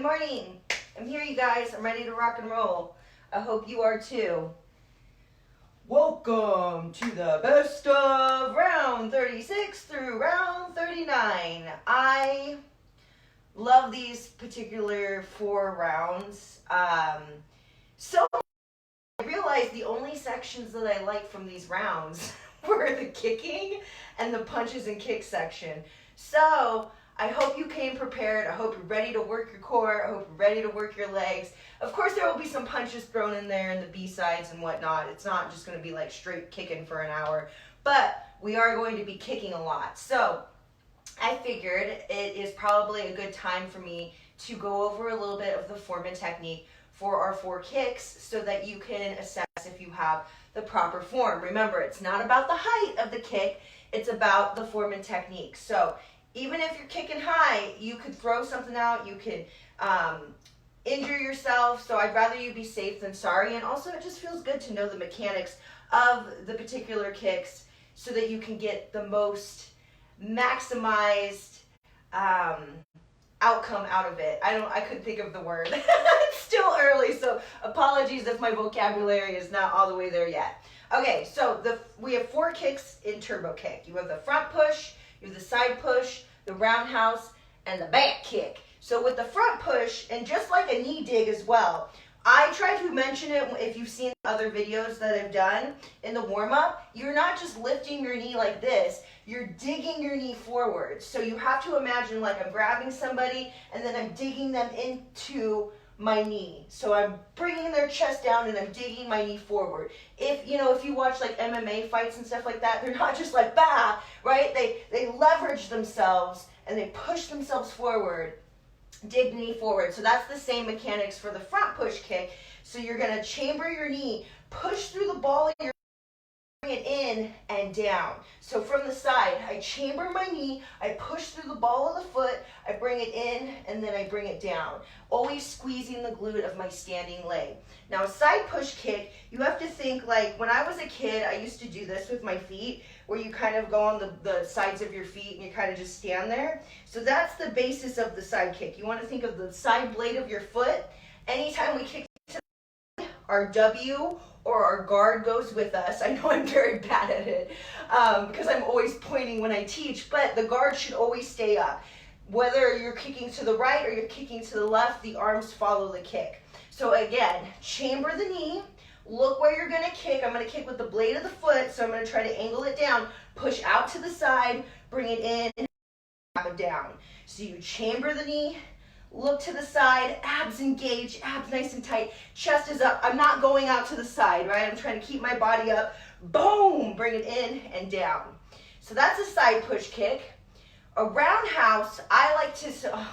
morning. I'm here, you guys. I'm ready to rock and roll. I hope you are too. Welcome to the best of round 36 through round 39. I love these particular 4 rounds. So I realized the only sections that I like from these rounds were the kicking and the punches and kicks section. So I hope you came prepared. I hope you're ready to work your core. I hope you're ready to work your legs. Of course, there will be some punches thrown in there and the B-sides and whatnot. It's not just going to be like straight kicking for an hour, but we are going to be kicking a lot. So I figured it is probably a good time for me to go over a little bit of the form and technique for our 4 kicks so that you can assess if you have the proper form. Remember, it's not about the height of the kick, it's about the form and technique. So even if you're kicking high, you could throw something out, you could injure yourself, so I'd rather you be safe than sorry. And also it just feels good to know the mechanics of the particular kicks so that you can get the most maximized outcome out of it. I couldn't think of the word. It's still early, so apologies if my vocabulary is not all the way there yet. Okay, so we have 4 kicks in turbo kick. You have the front push, you have the side push, the roundhouse, and the back kick. So with the front push, and just like a knee dig as well, I try to mention it if you've seen other videos that I've done in the warm-up. You're not just lifting your knee like this, you're digging your knee forward. So you have to imagine like I'm grabbing somebody and then I'm digging them into my knee. So I'm bringing their chest down and I'm digging my knee forward. If you watch like MMA fights and stuff like that, they're not just like bah, right? They leverage themselves and they push themselves forward, dig knee forward. So that's the same mechanics for the front push kick. So you're gonna chamber your knee, push through the ball of your bring it in and down. So from the side, I chamber my knee, I push through the ball of the foot, I bring it in, and then I bring it down. Always squeezing the glute of my standing leg. Now a side push kick, you have to think like when I was a kid, I used to do this with my feet, where you kind of go on the sides of your feet and you kind of just stand there. So that's the basis of the side kick. You want to think of the side blade of your foot. Anytime we kick to our W or our guard goes with us. I know I'm very bad at it because I'm always pointing when I teach, but the guard should always stay up. Whether you're kicking to the right or you're kicking to the left, the arms follow the kick. So again, chamber the knee, look where you're gonna kick. I'm gonna kick with the blade of the foot, so I'm gonna try to angle it down, push out to the side, bring it in, and tap it down. So you chamber the knee, look to the side, abs engaged, abs nice and tight, chest is up. I'm not going out to the side, right? I'm trying to keep my body up. Boom, bring it in and down. So that's a side push kick. A roundhouse, I like to,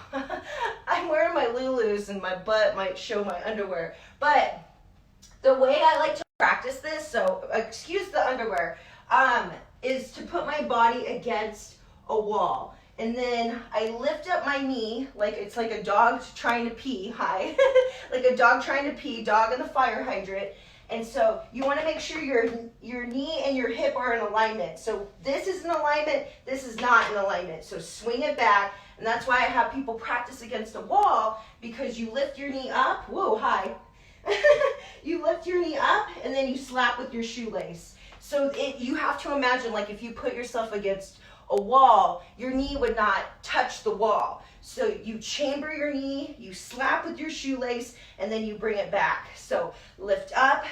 I'm wearing my Lulus and my butt might show my underwear, but the way I like to practice this, so excuse the underwear, is to put my body against a wall. And then I lift up my knee, like it's like a dog trying to pee, hi, like a dog trying to pee, dog in the fire hydrant. And so you want to make sure your knee and your hip are in alignment. So this is in alignment, this is not in alignment. So swing it back, and that's why I have people practice against a wall, because you lift your knee up, whoa, hi. You lift your knee up, and then you slap with your shoelace. So you have to imagine, like if you put yourself against a wall, your knee would not touch the wall. So you chamber your knee, you slap with your shoelace, and then you bring it back. So lift up,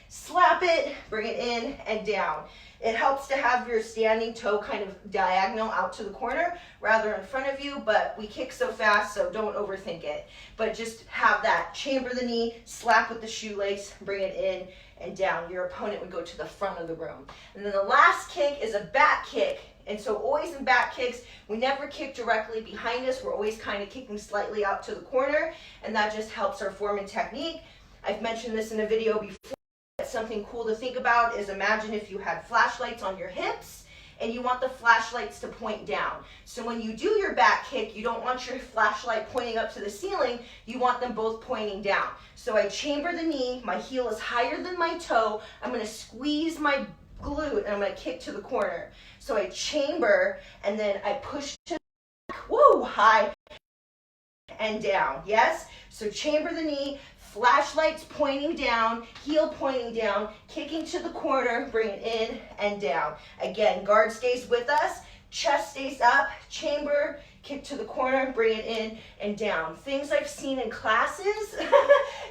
slap it, bring it in and down. It helps to have your standing toe kind of diagonal out to the corner rather in front of you, but we kick so fast, so don't overthink it. But just have that, chamber the knee, slap with the shoelace, bring it in and down. Your opponent would go to the front of the room. And then the last kick is a back kick. And so always in back kicks, we never kick directly behind us. We're always kind of kicking slightly out to the corner, and that just helps our form and technique. I've mentioned this in a video before. Something cool to think about is imagine if you had flashlights on your hips and you want the flashlights to point down. So when you do your back kick, you don't want your flashlight pointing up to the ceiling, you want them both pointing down. So I chamber the knee, my heel is higher than my toe, I'm going to squeeze my glute and I'm going to kick to the corner. So I chamber and then I push to the back, woo, high, and down. Yes? So chamber the knee, flashlights pointing down, heel pointing down, kicking to the corner, bring it in and down. Again, guard stays with us, chest stays up, chamber, kick to the corner, bring it in and down. Things I've seen in classes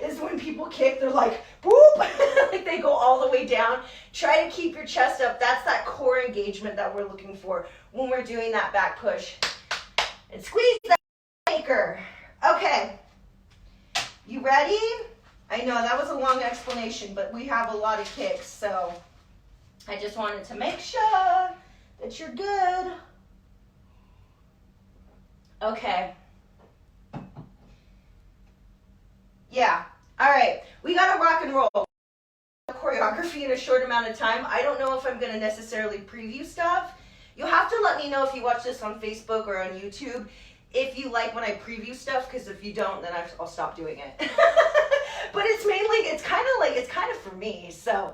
is when people kick, they're like, whoop, like they go all the way down. Try to keep your chest up. That's that core engagement that we're looking for when we're doing that back push. And squeeze that anchor. Okay. You ready? I know that was a long explanation, but we have a lot of kicks, so I just wanted to make sure that you're good. Okay. Yeah. All right. We got to rock and roll. Choreography in a short amount of time. I don't know if I'm going to necessarily preview stuff. You'll have to let me know if you watch this on Facebook or on YouTube if you like when I preview stuff, because if you don't, then I'll stop doing it. But it's mainly, it's kind of for me. So,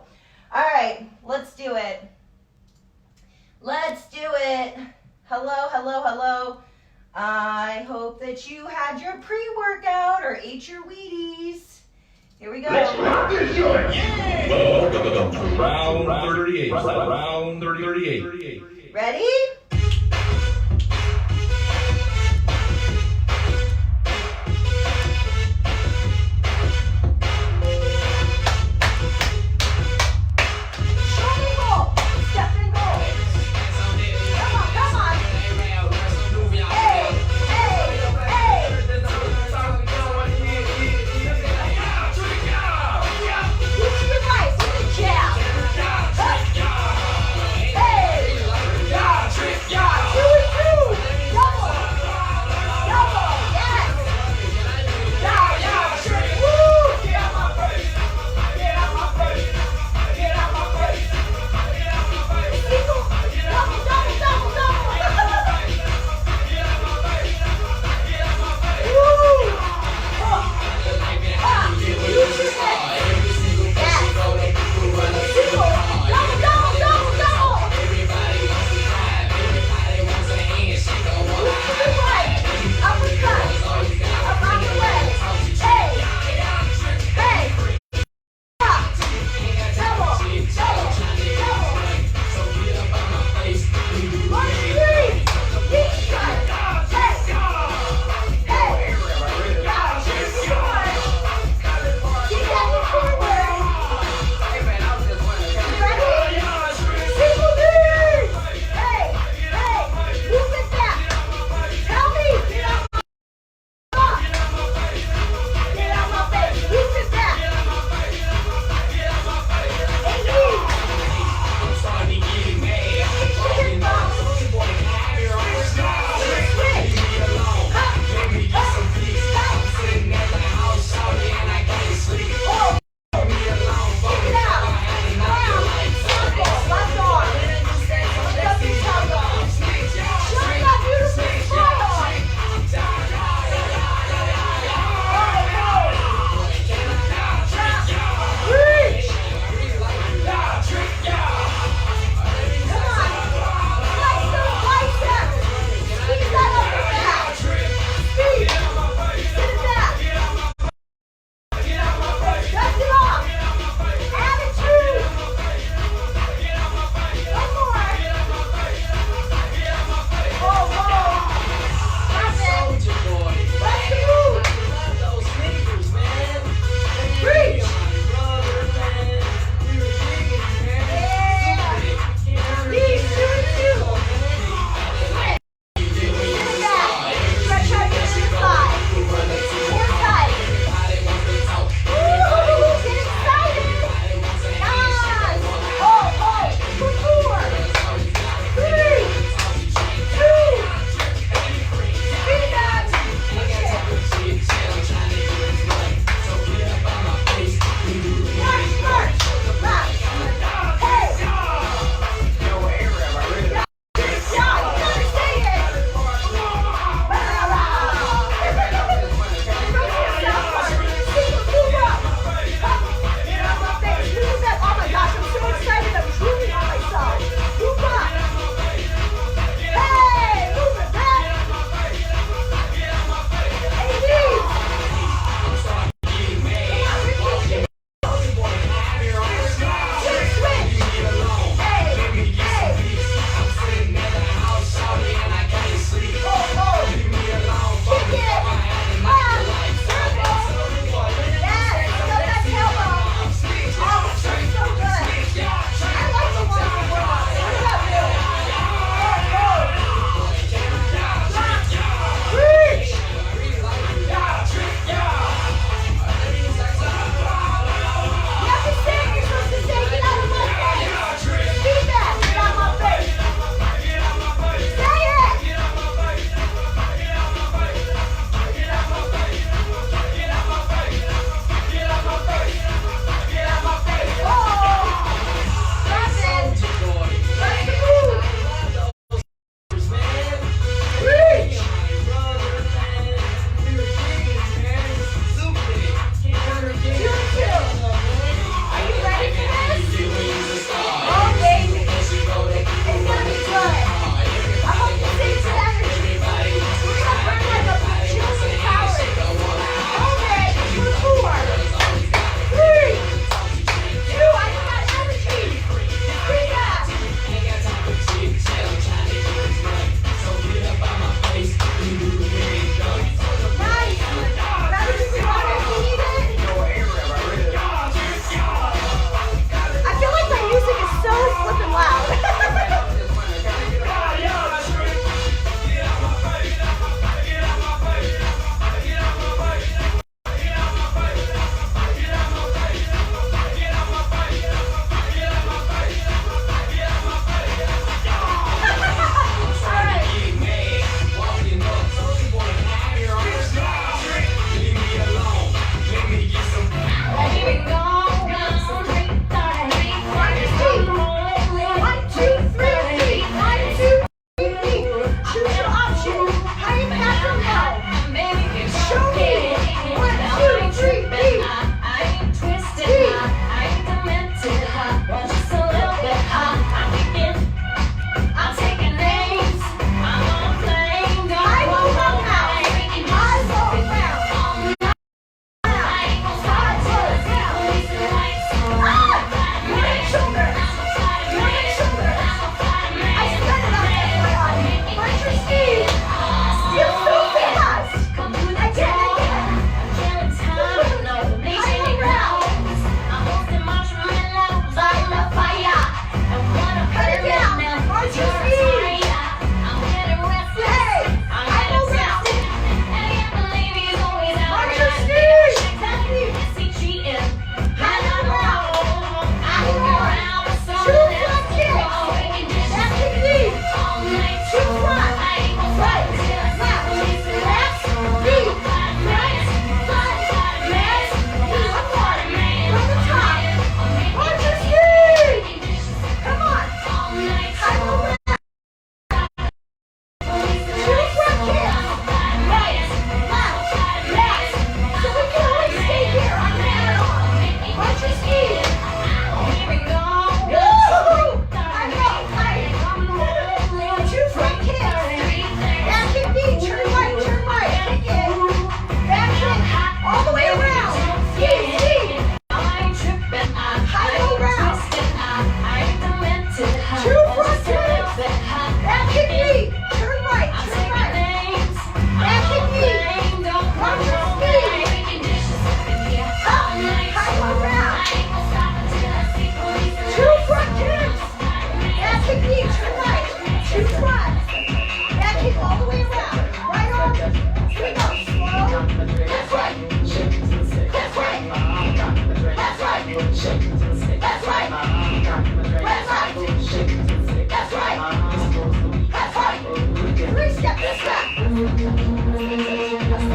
all right, let's do it. Let's do it. Hello, hello, hello. I hope that you had your pre-workout or ate your Wheaties. Here we go. Let's rock this joint. Yeah. Welcome to round 38. Round 38. Ready? Yeah.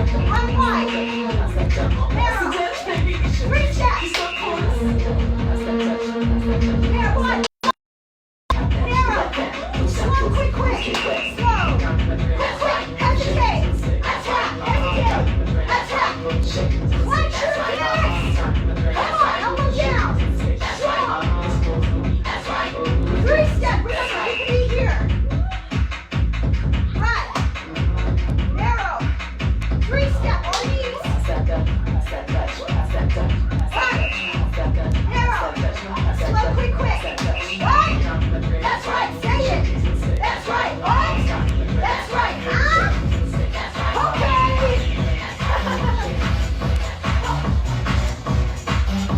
Run wide. Narrow. 3 steps. There, 1. Narrow. Slow, quick. Slow. Quick. Hesitate. Attack. Hesitate. Attack. Clench your fists. Come on, elbow down. Strong. 3 step. Remember, you can be here. Right. Narrow. 3 step on knees. Right. Narrow. Slow, quick. Right. That's right. Say it. That's right. Right. That's right. Huh? Okay.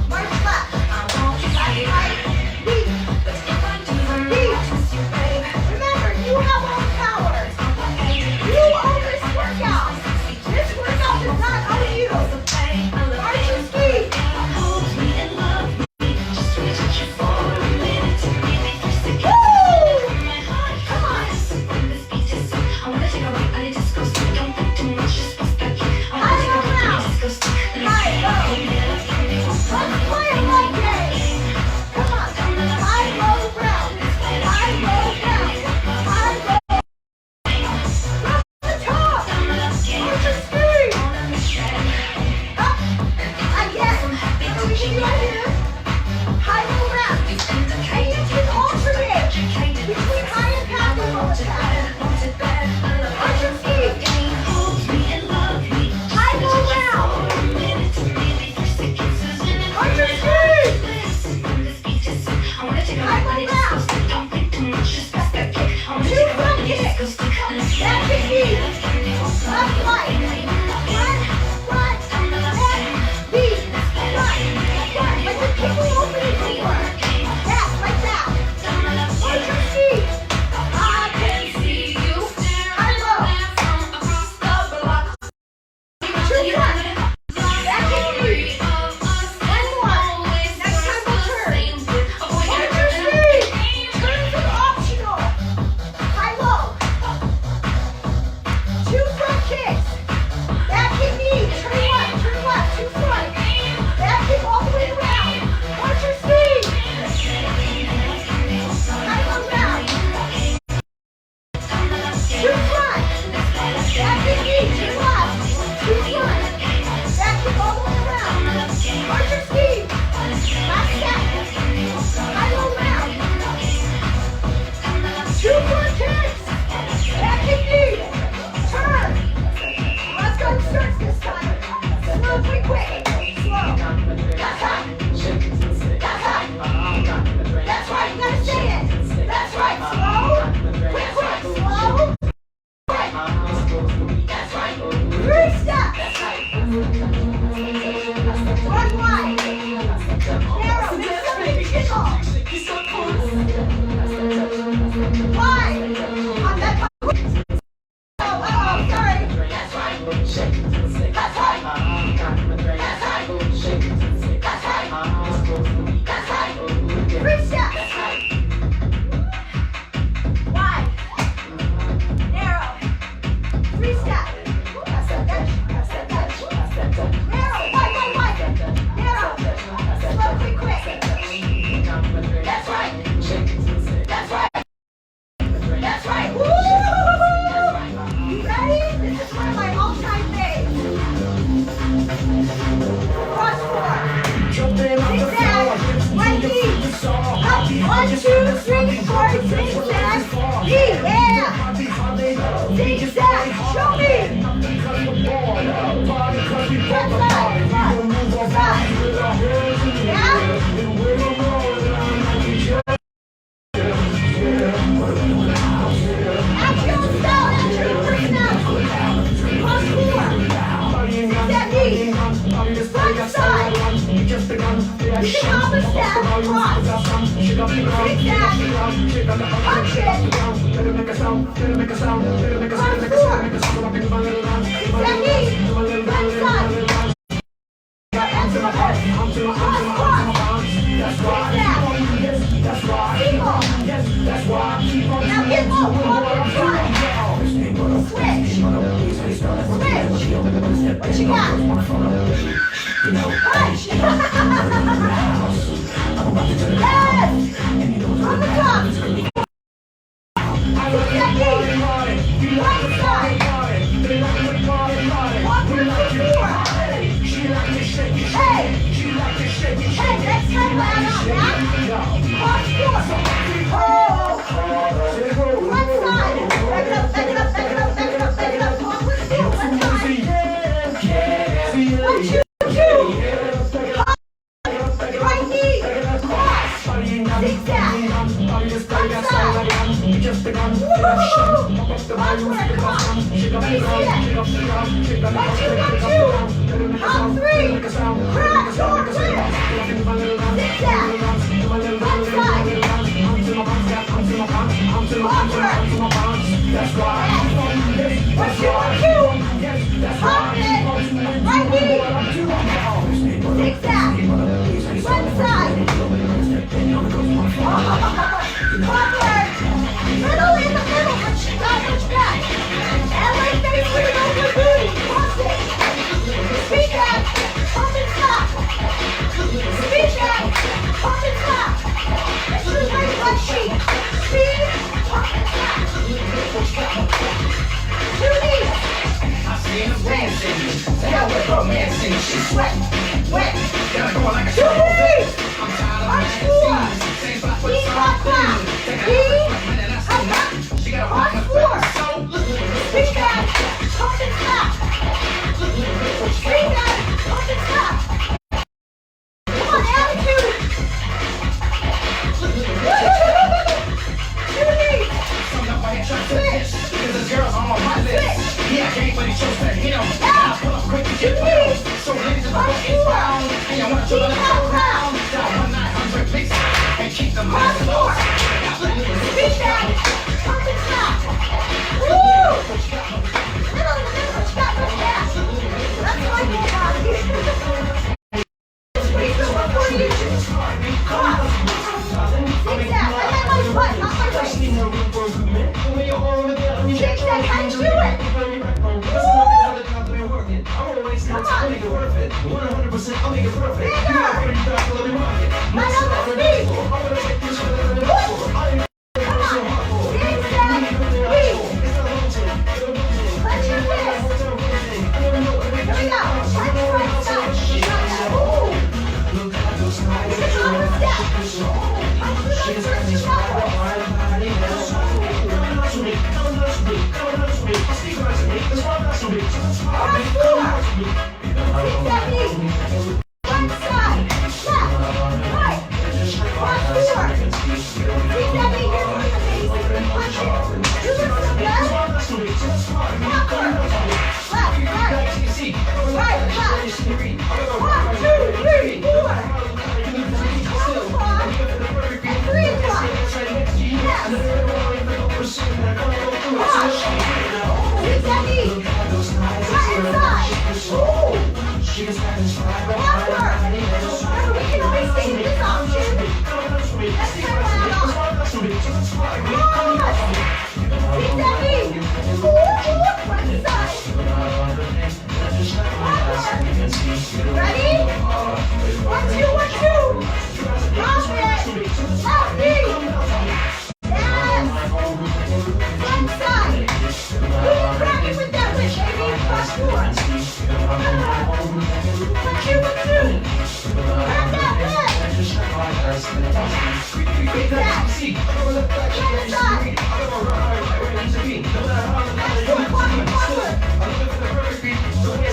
March left. Right. Beat. Remember, you have all power. You own this workout. This workout does not own you. March your speed. Woo! Come on. High low round. High low. Let's play a leg game. Come on. High low round. High low round. High low. From the top. March your speed. Up. Again. So we can do it here. High low round. And you can alternate between high and passive all the time. March your speed. High low round. March your speed. High low round. 2 front kicks. Back to knee. Left right. Front, back, beat. Front. Like you're kicking opening door. Back, like that. March your speed. I can see you. High low. 2 front. Back to knee. 1 more. Next time we'll turn. March your speed. Turns are optional. High low. 2 front kicks. Back and knee. Turn left. 2 front. Back kick all the way around. March your speed. High low round. 2 front. Back and knee. Turn left. 2 front. Back kick all the way around. March your speed. Last step. High low round. 2 front kicks. Back and knee. Turn. Let's go starts this time. Slow, quick. Slow. That's right. That's right. You gotta say it. That's right. Slow. Quick. Slow. Quick. That's right. 3 steps. Run wide. Narrow. Make something jiggle. Wide. On that. Oh, sorry. That's right. That's right. That's right. 3 steps. Wide. Narrow. 3 steps. Narrow. Wide. Narrow. Slow, quick. That's right. That's right. That's right. Woo! You ready? This is one of my all-time faves. Cross 4. Zigzag. Right knee. Up. 1, 2, 3, 4. Zigzag. Knee. Yeah. Zigzag. Show me. Left side. Front. Side. Yeah. That's your style. That's your personality. Cross 4. Zigzag knee. Front side. You can hop a step. Cross. Zigzag. Punch it. Cross 4. Zigzag knee. Left side. That's your horse. Cross. Zigzag. Now get up, walk in front. Switch. Switch. What you got? Punch! Yes! On the top! 6 seconds! Right side! 1, 2, 3, 4! Hey! Hey, next time we'll add on, yeah? Cross 4! Oh! One side! Back it up, back it up, back it up, back it up, back it up! Cross 4, one side! 1, 2, 2! Right knee! Cross! Zigzag! One side! Woo! Watch where it comes! Can you see that? 1, 2, 1, 2! Hop 3! Crash! Door clear! Zigzag! One side! Forward! Yes! 1, 2, 1, 2! Hop it! Right knee! Zigzag! One side! Forward! Middle in the middle, but not much back. And like face with an over booty. Cross it. Speed back. Pump and stop. Speed back. Pump and stop. This is my butt sheet. Speed. Pump and stop. 2 knees. I see him dancing. The hell with romancing. She's sweating. Wet. Gotta go like a 2 knees. I'm tired of March romancing. 4. Same spot with Knee, some clap. things. She got a March 4. Speed back. Pump and stop. Speed back. Pump and stop. Come on, attitude. 2 knees. Switch. Because this girl's on my list. Yeah, I can't, but he chose to hit him. I pull up quick to get well. So ladies, if I get found, and you want to chill in the background, dial 1-900 please, and keep the Cross mind low. 4. Speed back. Pump and stop. Woo! Middle in the middle, but you got no gas. That's my whole body. Wait, so before you cross. Zigzag. I had my butt, not my waist. Zigzag, I do it. Come on. Bigger. Right on the speed. Woo! Come on. Zigzag. Weave. Clench your fist. Here we go. Punch right side. Ooh. This is on the step. Punch through those first 2 knuckles. Cross 4. Zigzag knee. One side. Left. Right. Cross 4. Zigzag knee. Here comes the base. Punch it. You look so good. Knuckle. Left. Right. Right. Left. 1, 2, 3, 4. 12 o'clock. And 3 o'clock. Yes. Push. Zigzag knee. Right inside. Ooh. Backward. Remember, we can always sing this option. Next time we'll add on. Cross. Zigzag knee. Ooh. Right side. Backward. Ready? 1, 2, 1, 2. Drop it. Left knee. Yes. One side. Keep cracking with that wish, baby. Cross 4. 1, 2, 1, 2. Grab that leg. Zigzag. Right side. That's 4 o'clock. Forward.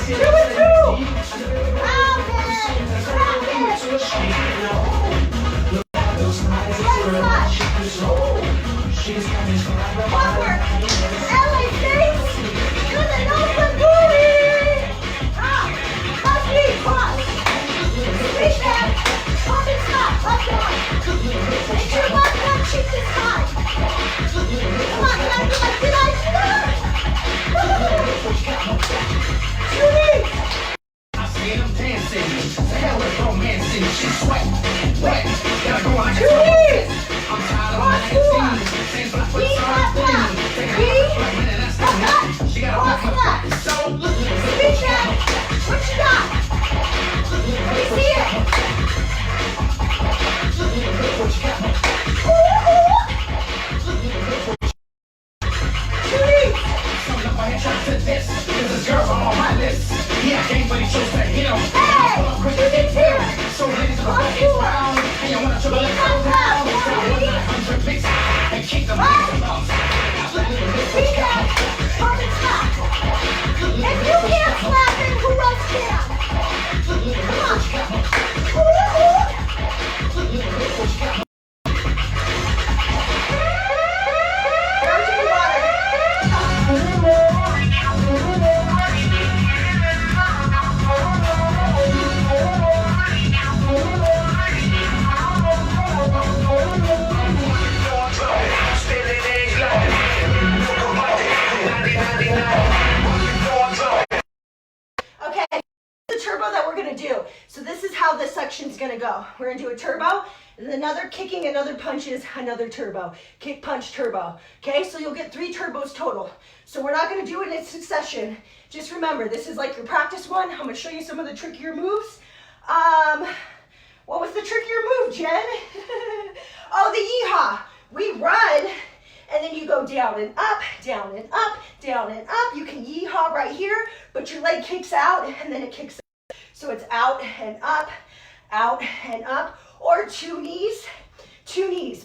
2 and 2. Round it. Crack it. Right side. Forward. LA States. With an open booty. Up knee. Cross. Reach back. Pump and stop. Up down. Make sure your butt cheek this time. Come on, can I do like, did I do that? 2 knees. I see him dancing. The hell with romancing. She's sweating. Wet. Gotta go like a 2 knees. I'm tired of Cross 4. romancing. Same spot with Knee, some clap, clap. things. Knee. She got a Cross left. so Speed on my list. Yeah, everybody chose to hit him. Hey, Suzy's here. So ladies and gentlemen, it's round. And you want to triple it down. Down 100 mix and kick them out. Beat that. Pump and slap. If you can't slap, then who else can? Come on. So this is how this section's gonna go. We're gonna do a turbo, and another kicking, another punches, another turbo. Kick, punch, turbo. Okay, so you'll get 3 turbos total. So we're not gonna do it in succession. Just remember, this is like your practice one. I'm gonna show you some of the trickier moves. What was the trickier move, Jen? Oh, the yeehaw. We run, and then you go down and up, down and up, down and up. You can yeehaw right here, but your leg kicks out, and then it kicks out. So it's out and up, or 2 knees,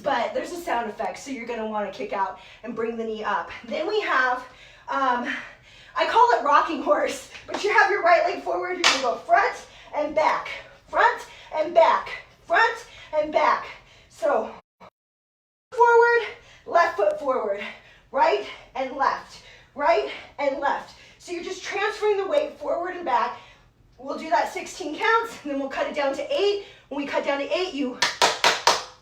but there's a sound effect, so you're gonna wanna kick out and bring the knee up. Then we have, I call it rocking horse, but you have your right leg forward, you're gonna go front and back, front and back, front and back. So forward, left foot forward, right and left, right and left. So you're just transferring the weight forward and back. We'll do that 16 counts, and then we'll cut it down to 8. When we cut down to 8, you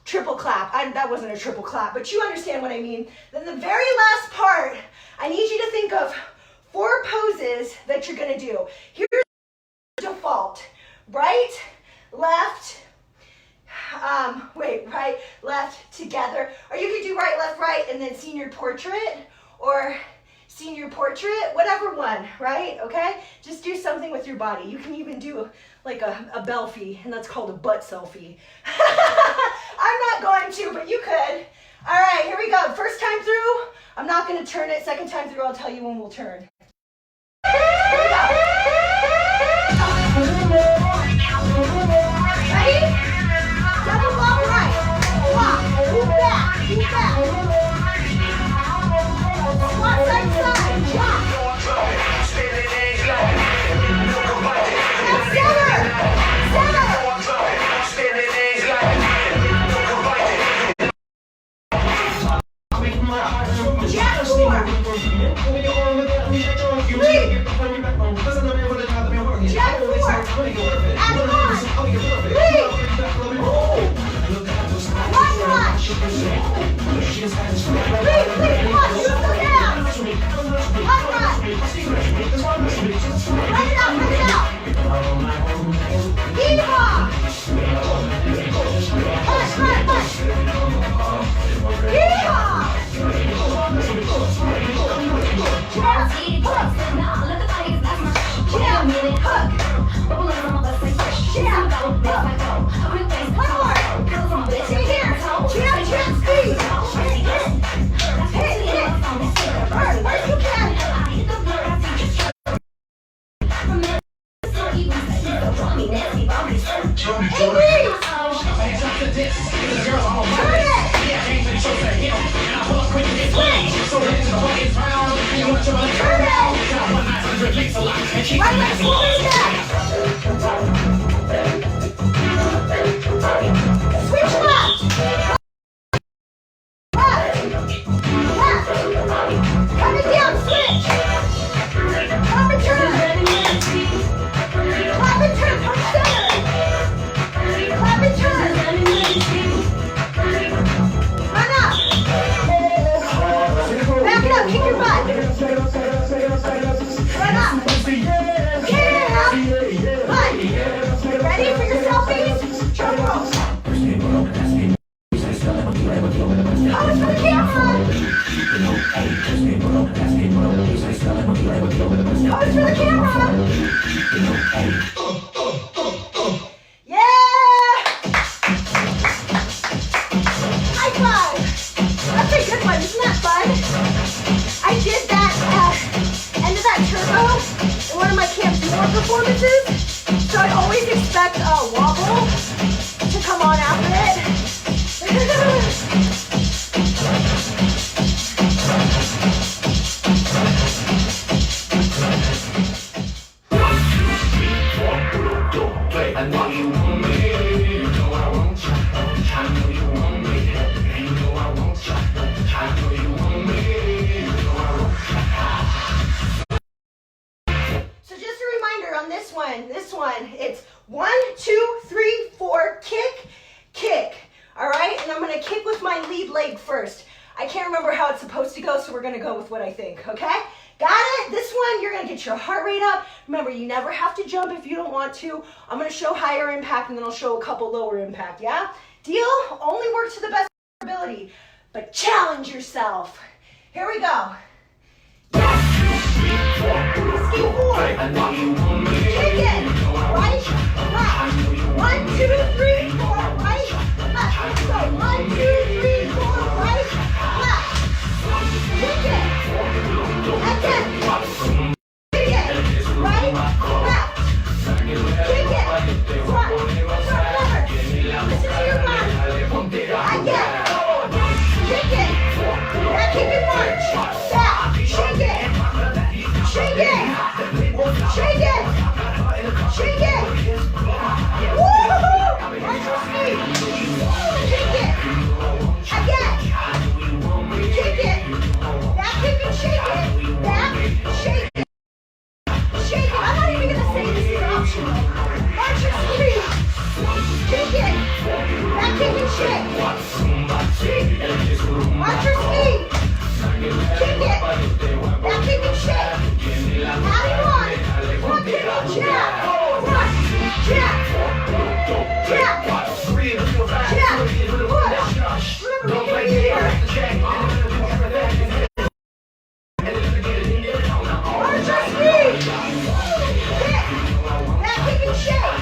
triple clap. That wasn't a triple clap, but you understand what I mean. Then the very last part, I need you to think of 4 poses that you're gonna do. Here's the default. Right, left, right, left, together. Or you could do right, left, right, and then senior portrait, or senior portrait, whatever one, right? Okay? Just do something with your body. You can even do like a belfie, and that's called a butt selfie. I'm not going to, but you could. All right, here we go. First time through, I'm not going to turn it. Second time through, I'll tell you when we'll turn. Here we go. Ready? Double block right. Block. Move back. Move back. Squat side to side. Jump. Now center. Center. Jack 4. 3. Jack 4. Add 1. 3. One punch. 3. Come on, shoot them down. One run. Run it out, run it out. Yeehaw. Punch, punch, punch. Yeehaw. Jab, hook. Jab, hook. Jab, hook. One more. See here. Jab, jab, speed. Hit, hit. First you can. Right leg forward back. Switch left. Left. Left. Coming down, switch. Clap and turn. Clap and turn. Punch center. Clap and turn. Run up. Back it up. Kick your butt. Run up. Yeah. Good. Ready for your selfies? Jump rope. Pose for the camera. Pose for the camera. Yeah! High five. That's a good one. Isn't that fun? I did that end of that turbo in one of my on this one. It's 1, 2, 3, 4, kick, kick. All right, and I'm gonna kick with my lead leg first. I can't remember how it's supposed to go, so we're gonna go with what I think, okay? Got it? This one, you're gonna get your heart rate up. Remember, you never have to jump if you don't want to. I'm gonna show higher impact, and then I'll show a couple lower impact, yeah? Deal? Only work to the best of your ability, but challenge yourself. Here we go. Ski forward. Kick it. Right, left. 1, 2, 3, 4, right, left. Let's go. 1, 2, 3, 4, right, left. Kick it. Again. Kick it. Right, left. Kick it. Front. Front lever. Listen to your body. Again. Kick it. Now kick it punch. Back. Shake it. Shake it. Shake it. Shake it. Woo-hoo-hoo. Punch your feet. Kick it. Again. Kick it. Back kick and shake it. Back. Shake it. Shake it. I'm not even going to say this is optional. Punch your feet. Kick it. Back kick and shake. Watch your feet. Kick it. Back kick and shake. Adding on. Front kick and jab. Front. Jab. Jab. Jab. Push. Remember, we can be here. Watch your feet. Kick. Back kick and shake.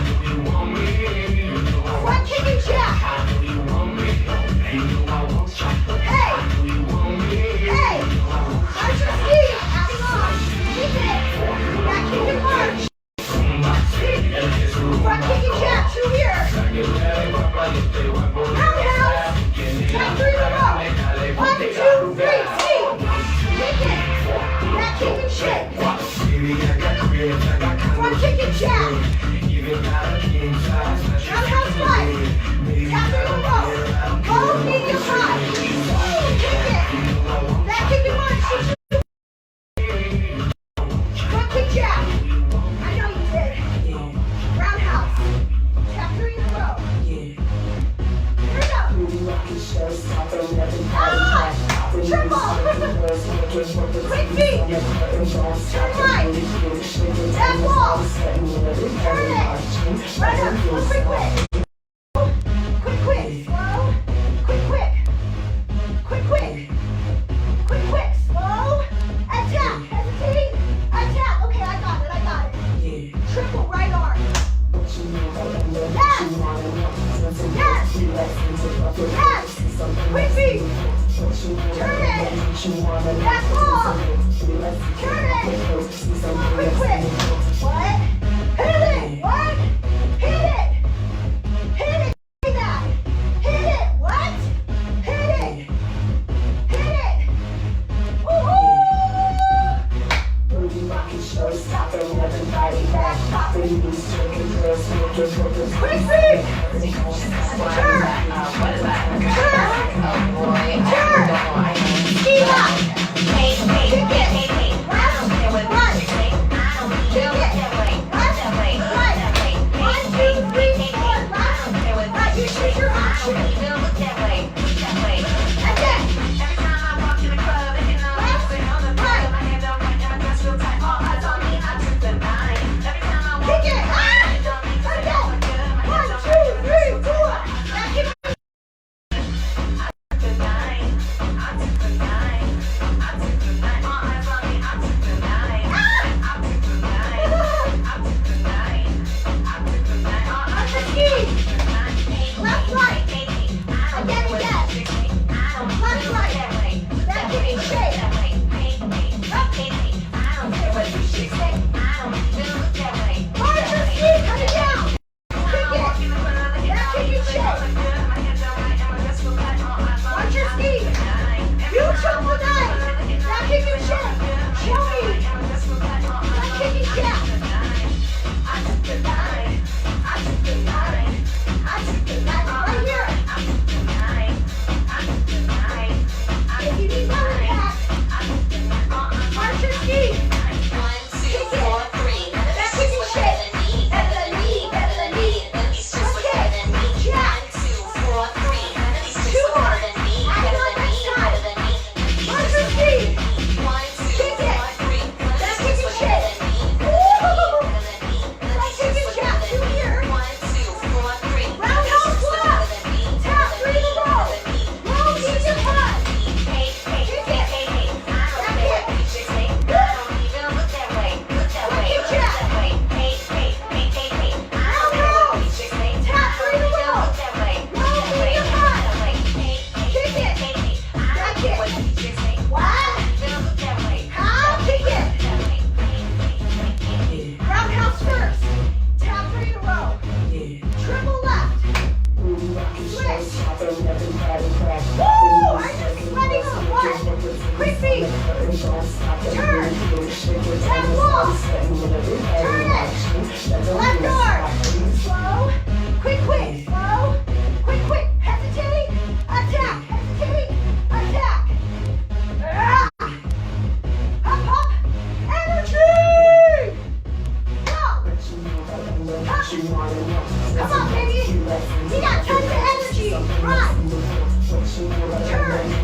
Front kick and jab. Hey. Hey. Watch your feet. Adding on. Kick it. Back kick and march. Front kick and jab. 2 here. Roundhouse. Tap 3 in a row. 1, 2, 3. See. Kick it. Back kick and shake. Front kick and jab. Roundhouse 5. Tap 3 in a row. Low, medium, high. Kick it. Back kick and march. Front kick jab. I know you did. Roundhouse. Tap 3 in a row. Here we go. Ah! Triple. Quick feet. Turn right. Back wall. Turn it. Right up. Quick, quick, quick. Quick, quick. Slow. Quick, quick. Quick, quick. Quick, quick. Slow. Attack. Hesitate. Attack. Okay, I got it. Triple right arm. Yes. Yes. Yes. Quick feet. Turn it. Back wall. Turn it. Quick, quick. What? Hit it. What? Hit it. Hit it. Say that. Hit it. What? Hit it. Hit it. Woo-hoo! Quick feet. Turn. Turn. Turn. Speed up. Kick it. Left. Right. Kick it. Left. Right. 1, 2, 3, 4. Left. Right. You choose your option. Again. Left. Right. Kick it. Ah! Again. 1, 2, 3, 4. Now kick it.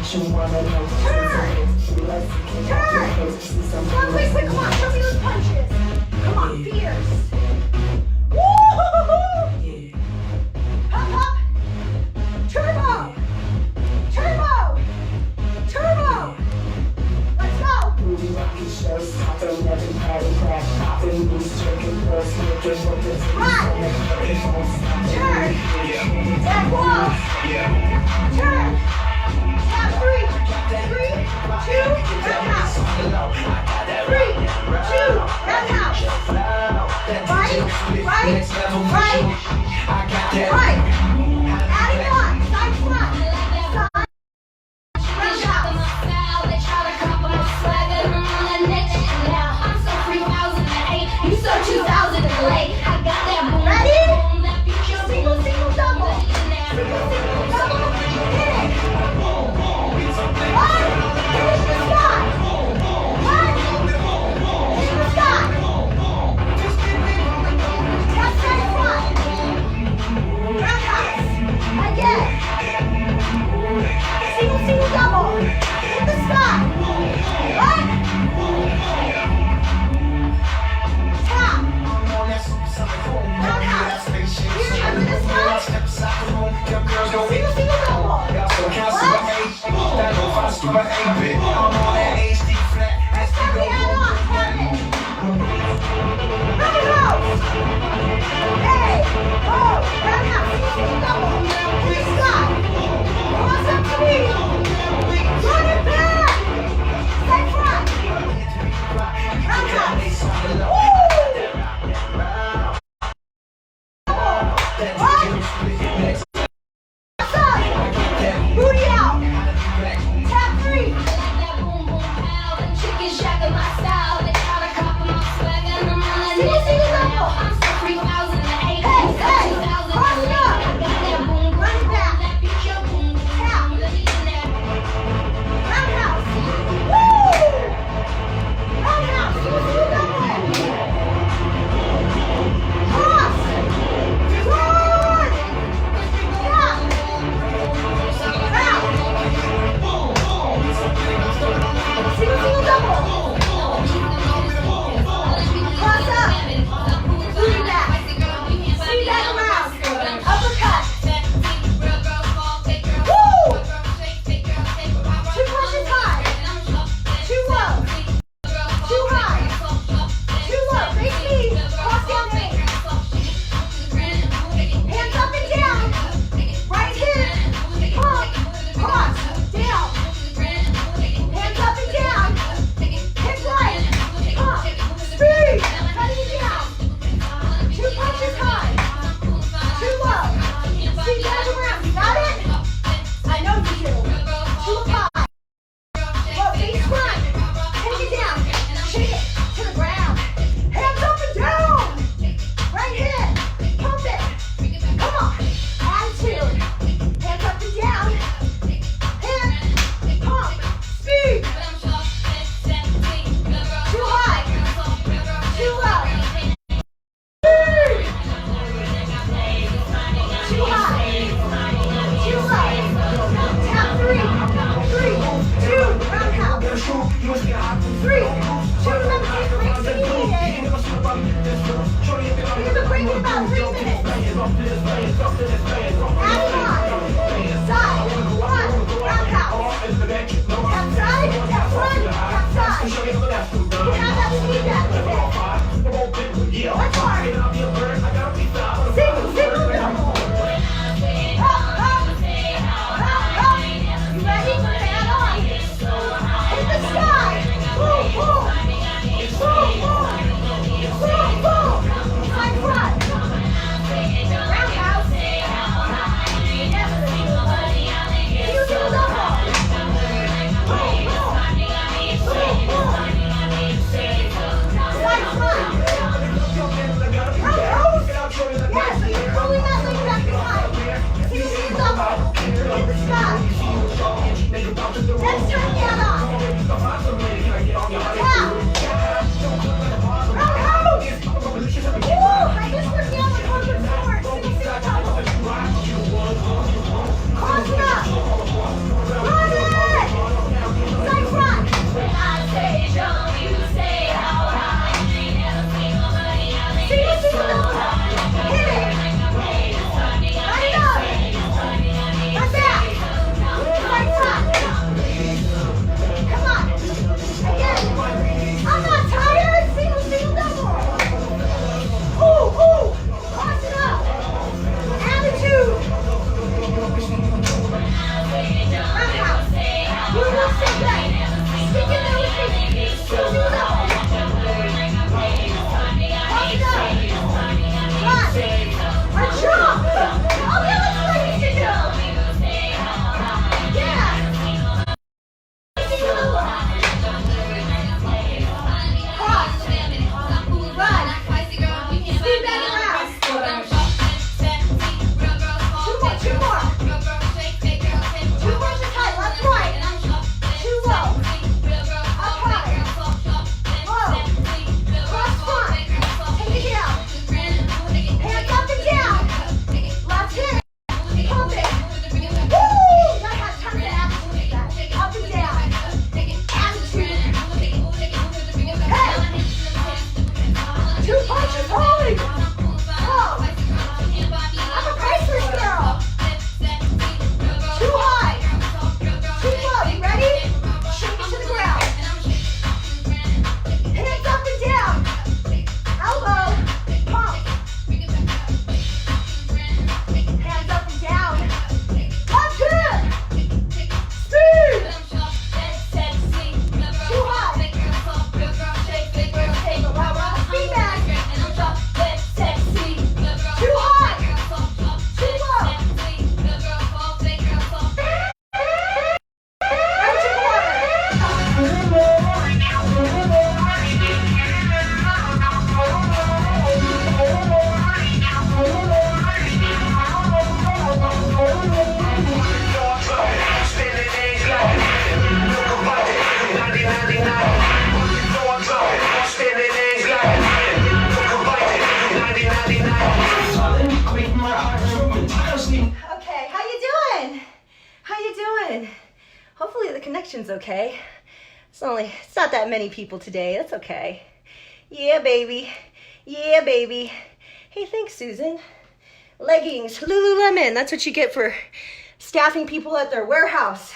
Turn. Come on, quick, quick, come on. Show me those punches. Come on, fierce. Woo! Up, up. Turbo. Turbo. Turbo. Let's go. Run. Turn. Back wall. Turn. Tap 3, 3, 2, roundhouse. 3, 2, roundhouse. Right, right, right, right. Adding on, side front, side, roundhouse. Ready? Single, single, double. Single, single, double. Hit it. One, finish the sky. One, hit the sky. Tap side front. Roundhouse. Again. Single, single, double. Hit the sky. One. Tap. Roundhouse. Here, under the sky. Single, single, double. What? Let's go, we add on. Tap it. Roundhouse. Hey. Oh. Roundhouse. Single, single, double. Hit the sky. Cross up 3. Run it back. Side front. Roundhouse. Woo! What? What's up? Booty out. Tap 3. Single, single, double. Hey, hey. Cross it up. Holy. Whoa. I'm a Christmas girl. Too high. Too low. You ready? Shake it to the ground. Hands up and down. Elbow. Pump. Hands up and down. Up good. Speed. Too high. Take a lot of speed back. Too high. Too low. Out your water. Okay, how you doing? How you doing? Hopefully the connection's okay. It's not that many people today. That's okay. Yeah, baby. Yeah, baby. Hey, thanks, Susan. Leggings, Lululemon. That's what you get for staffing people at their warehouse.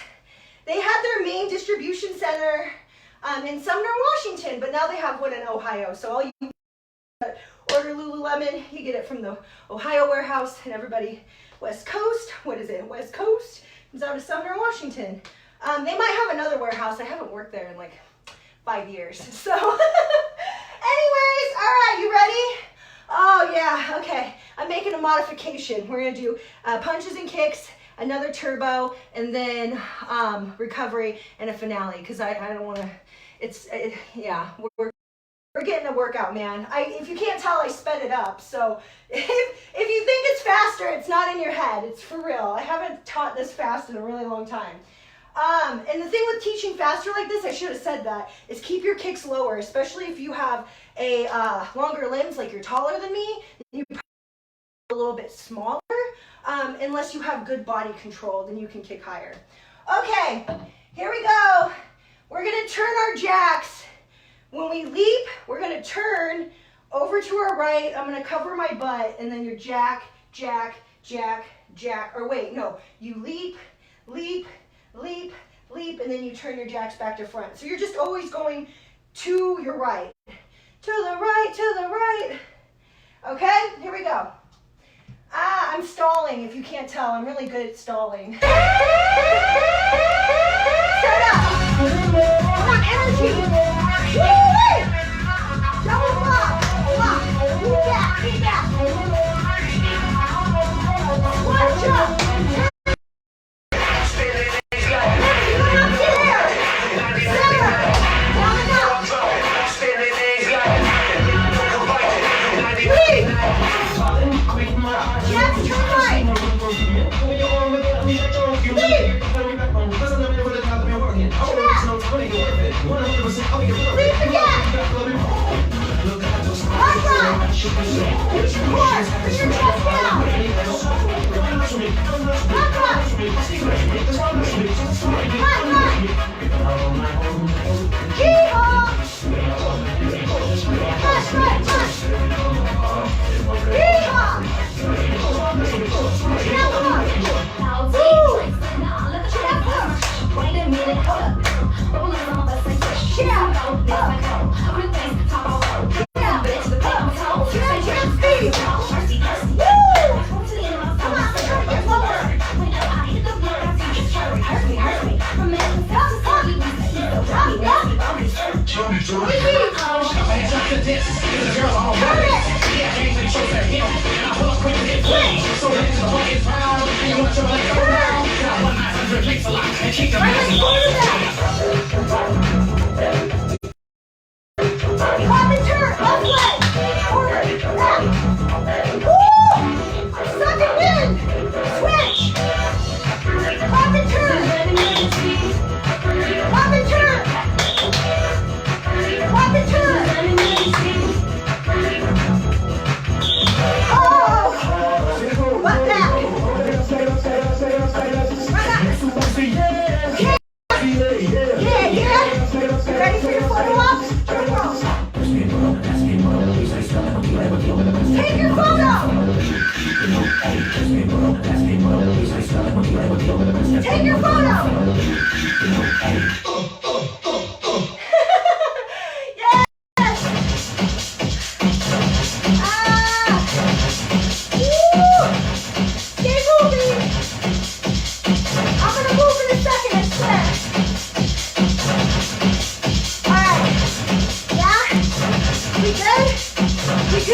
They had their main distribution center in Sumner, Washington, but now they have one in Ohio. So all you order Lululemon, you get it from the Ohio warehouse, and everybody West Coast, what is it, West Coast, comes out of Sumner, Washington. They might have another warehouse. I haven't worked there in like 5 years. So anyways, all right, you ready? Oh yeah, okay. I'm making a modification. We're gonna do punches and kicks, another turbo, and then recovery and a finale, because I don't want to, yeah, we're getting a workout, man. If you can't tell, I sped it up. So if you think it's faster, it's not in your head. It's for real. I haven't taught this fast in a really long time. And the thing with teaching faster like this, I should have said that, is keep your kicks lower, especially if you have a longer limbs, like you're taller than me, you probably a little bit smaller. Unless you have good body control, then you can kick higher. Okay, here we go. We're gonna turn our jacks. When we leap, we're gonna turn over to our right. I'm gonna cover my butt, and then your jack, jack, jack, jack, or wait, no. You leap, leap, leap, leap, and then you turn your jacks back to front. So you're just always going to your right. To the right, to the right. Okay, here we go. I'm stalling, if you can't tell. I'm really good at stalling. Set up. Come on, energy. Woo! Double block. Block. Keep back, keep back. One jump.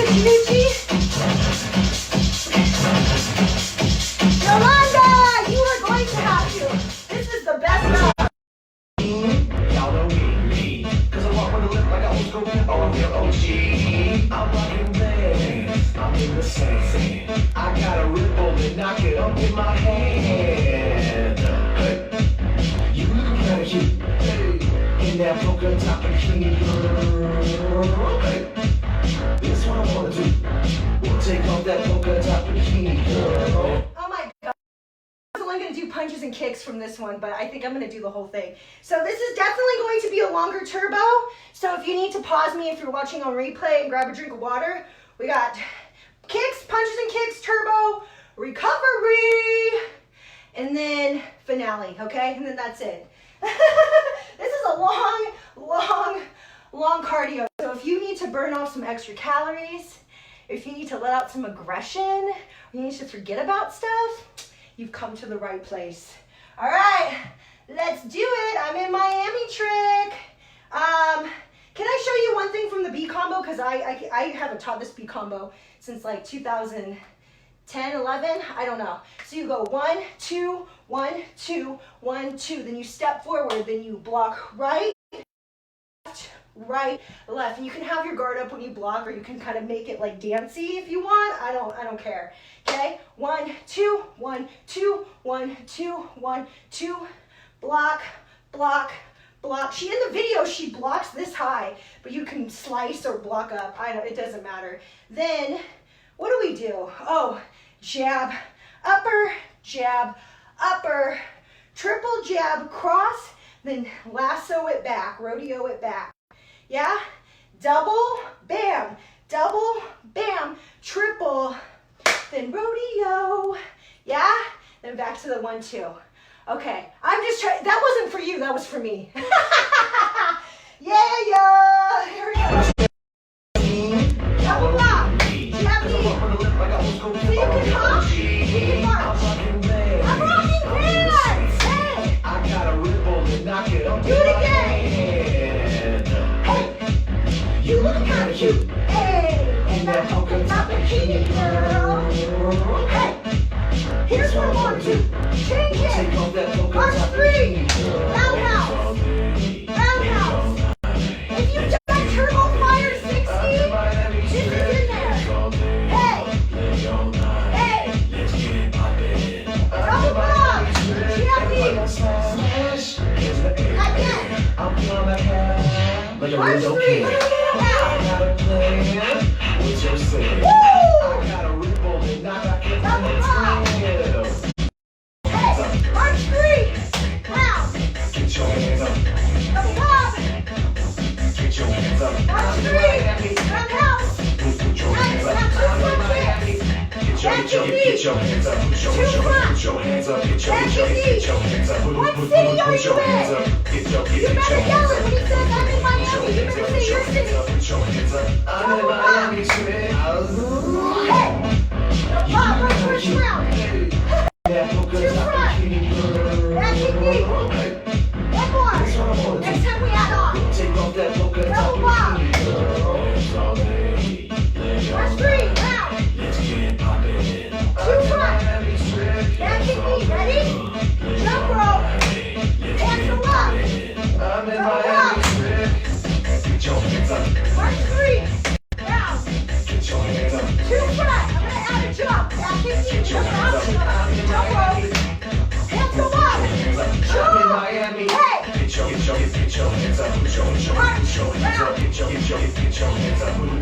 Hoochie hoochie. Yolanda, you are going to have to. This is the best round. Y'all know me, cause I walk with a lip like a old school, oh, I'm your OG. I'm rocking bands, I'm in the sand. I got a ripple and knock it up in my hand. Hey, you look kinda cute, hey, in that polka dot bikini, girl. Hey, this what I wanna do. We'll take off that polka dot bikini, girl. Oh my god. I'm only going to do punches and kicks from this one, but I think I'm going to do the whole thing. So this is definitely going to be a longer turbo. So if you need to pause me if you're watching on replay and grab a drink of water, we got kicks, punches and kicks, turbo, recovery, and then finale, okay? And then that's it. This is a long cardio. So if you need to burn off some extra calories, if you need to let out some aggression, or you need to forget about stuff, you've come to the right place. All right, let's do it. I'm in Miami trick. Can I show you one thing from the B combo? Because I haven't taught this B combo since like 2010, 11, I don't know. So you go 1, 2, 1, 2, 1, 2. Then you step forward, then you block right, left. And you can have your guard up when you block, or you can kind of make it like dancey if you want. I don't care. Okay, 1, 2, 1, 2, 1, 2, 1, 2, block, block, block. In the video, she blocks this high, but you can slice or block up. It doesn't matter. Then, what do we do? Oh, jab, upper, triple jab, cross, then lasso it back, rodeo it back. Yeah? Double, bam, triple, then rodeo, yeah? Then back to the 1, 2. Okay, I'm just trying, that wasn't for you, that was for me. Yeah, here we go. Double block, jab knee. So you can hop, you can march. I'm rocking bands, hey. I got a ripple and knock it up. Do it again. Hey, you look kinda cute, hey. In that polka dot bikini, girl. Hey, here's what I want to do. Change it. March 3. Roundhouse. If you've done Turbo Fire 60, this is in there. Hey. Double block. Jab knee. Again. March 3. Woo! Double block. Hey, march 3. Round. Double block. March 3. Roundhouse. Nice. Now 2 front kicks. Back to knee. 2 front. Back to knee. What city are you in? You better yell it when he says I'm in Miami. You better say your city. I'm in Miami, Hey. Bob, first round. 2 front. Back to knee. 1 more. Next time we add on. Double block. March 3. Round. 2 front. Back to knee. Ready? Jump rope. Hands go up. Double block. March 3. Round. 2 front. I'm going to add a jump. Back to knee. Jump out. Jump rope. Hands go up. Jump. Hey. March. Round.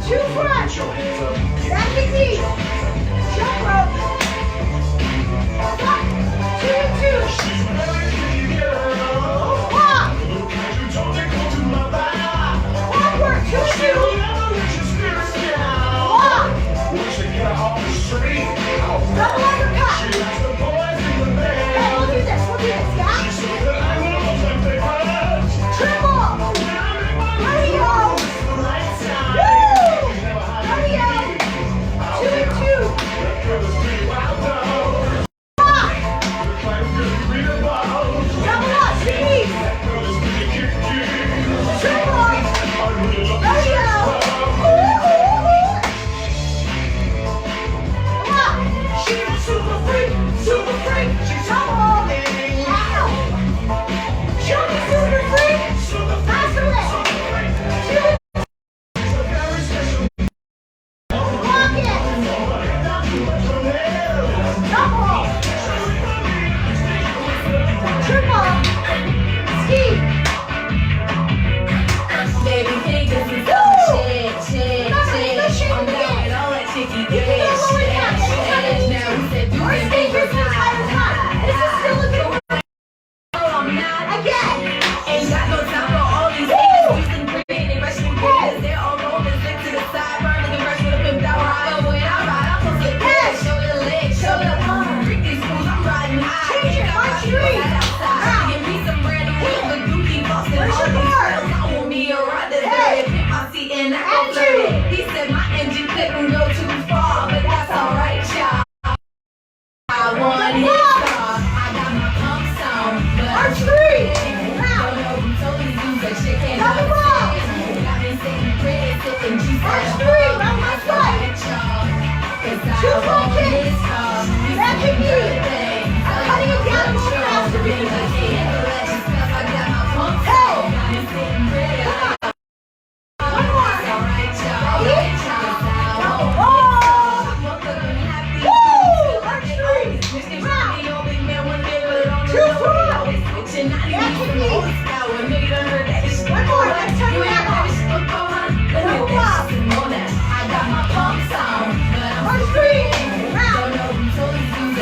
2 front. Back to knee. Jump rope. Up. 2 and 2. Walk. Backward. 2 and 2. Walk. Double uppercut. Hey, we'll do this, yeah? Triple. Rodeo. Woo! Rodeo.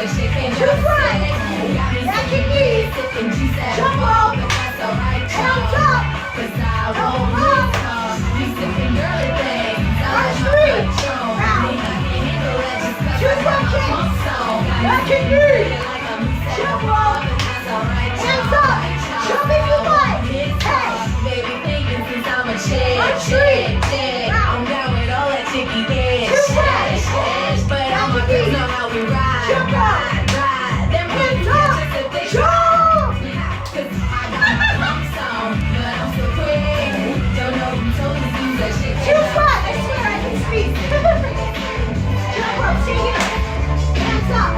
Two front. Back and knees. Jump rope. Hands up. Double up. 1, 3. Round. Two front kicks. Back and knees. Jump rope. Hands up. Jump if you like. Hey. 1, 3. Round. Two front. Back and knees. Jump up. Hands up. Jump. Two front. I swear I can speak. Jump rope. Stay here. Hands up.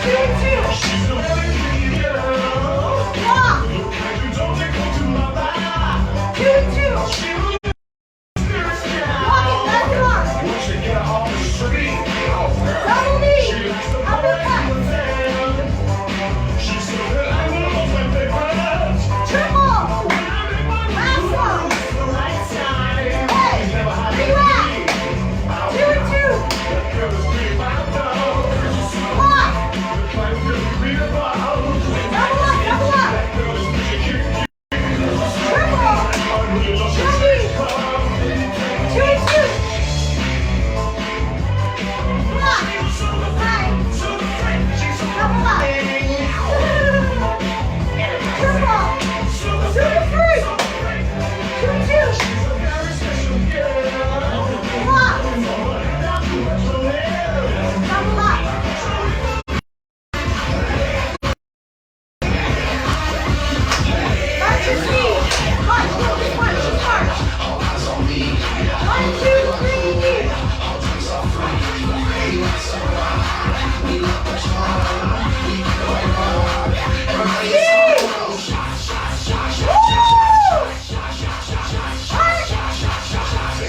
2, 2. Walk. 2, 2. Walk it. Left arm. Double knee. Uppercut. Triple. Last one. Hey. Relax. 2, 2. Walk. Double up. Double up. Triple. Jumping. 2, 2. Block. Right. Double up. Triple. Super free. 2, 2. Block. Double up. March your feet. March, march, march, march. 1, 2, 3, knee.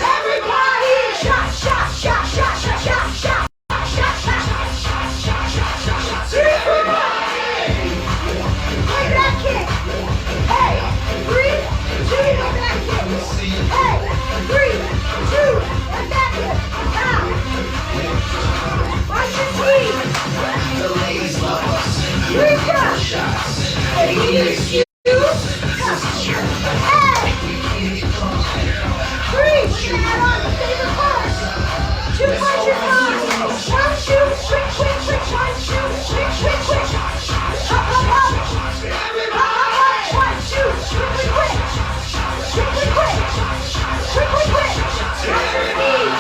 Everybody, shot, shot, shot, shot, shot, shot, shot, shot, shot, shot. 3, 4. Play back kick. Hey, 3, 2, go back kick. Hey, 3, 2, and back kick. Now, watch your team. 3 shots. Hey, you. Hey. 3, we're gonna add on the favorite part. 2 punches on. 1, 2, quick, quick, quick. 1, 2, quick, quick, quick. Up, up, up. Up, up, up. 1, 2, quickly, quick. Quickly, quick. Quickly, quick. Watch your feet.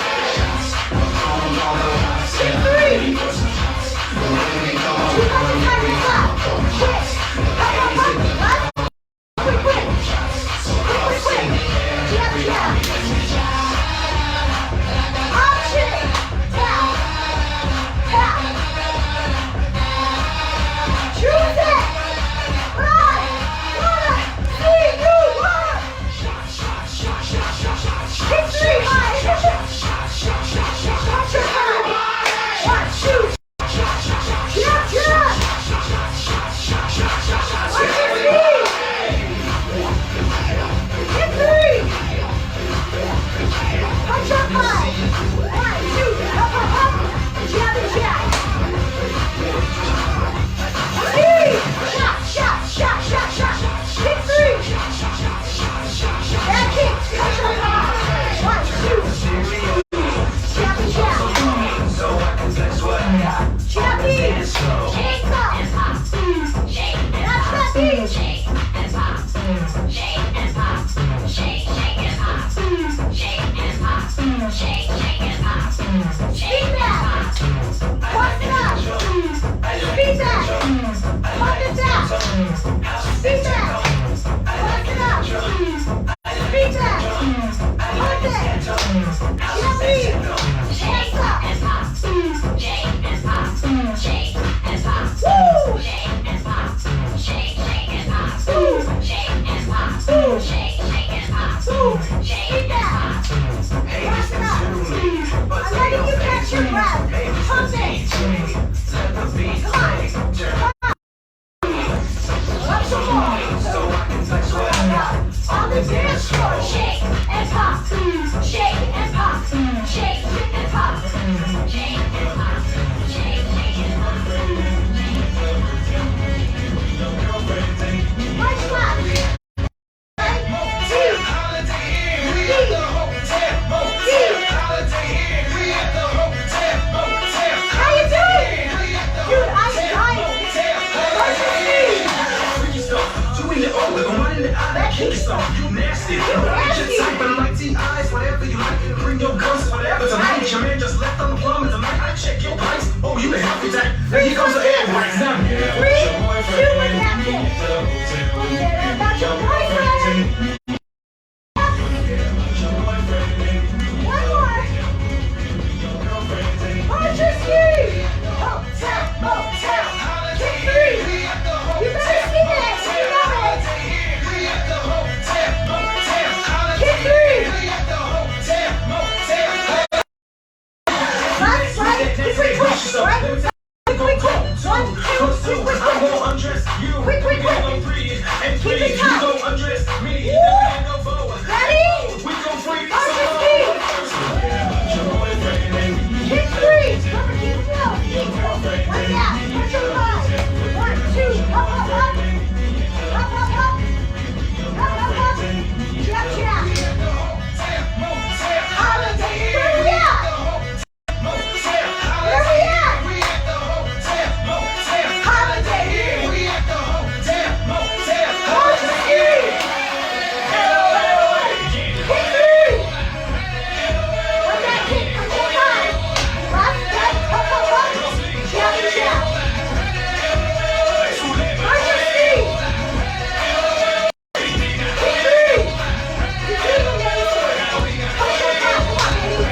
3. 2 punches on your left. Quick. Up, up, up. Left Quick. 1, 2, quick. I'm gonna undress you. Quick. We go 3 and 3. Keep it You tight. go undress me. Woo. Then we go 4. Ready? We go 3. Arch your feet. Kick 3. Remember, keep it down. Like that. Push your thighs. 1, 2. Up. Up. Jab. Holiday. Where we at? Holiday. Arch your feet. Kick 3. Like that, kick 5. Last step. Up. Jab. Arch your feet. Kick 3. You keep them, baby. Push your back. Come on, baby.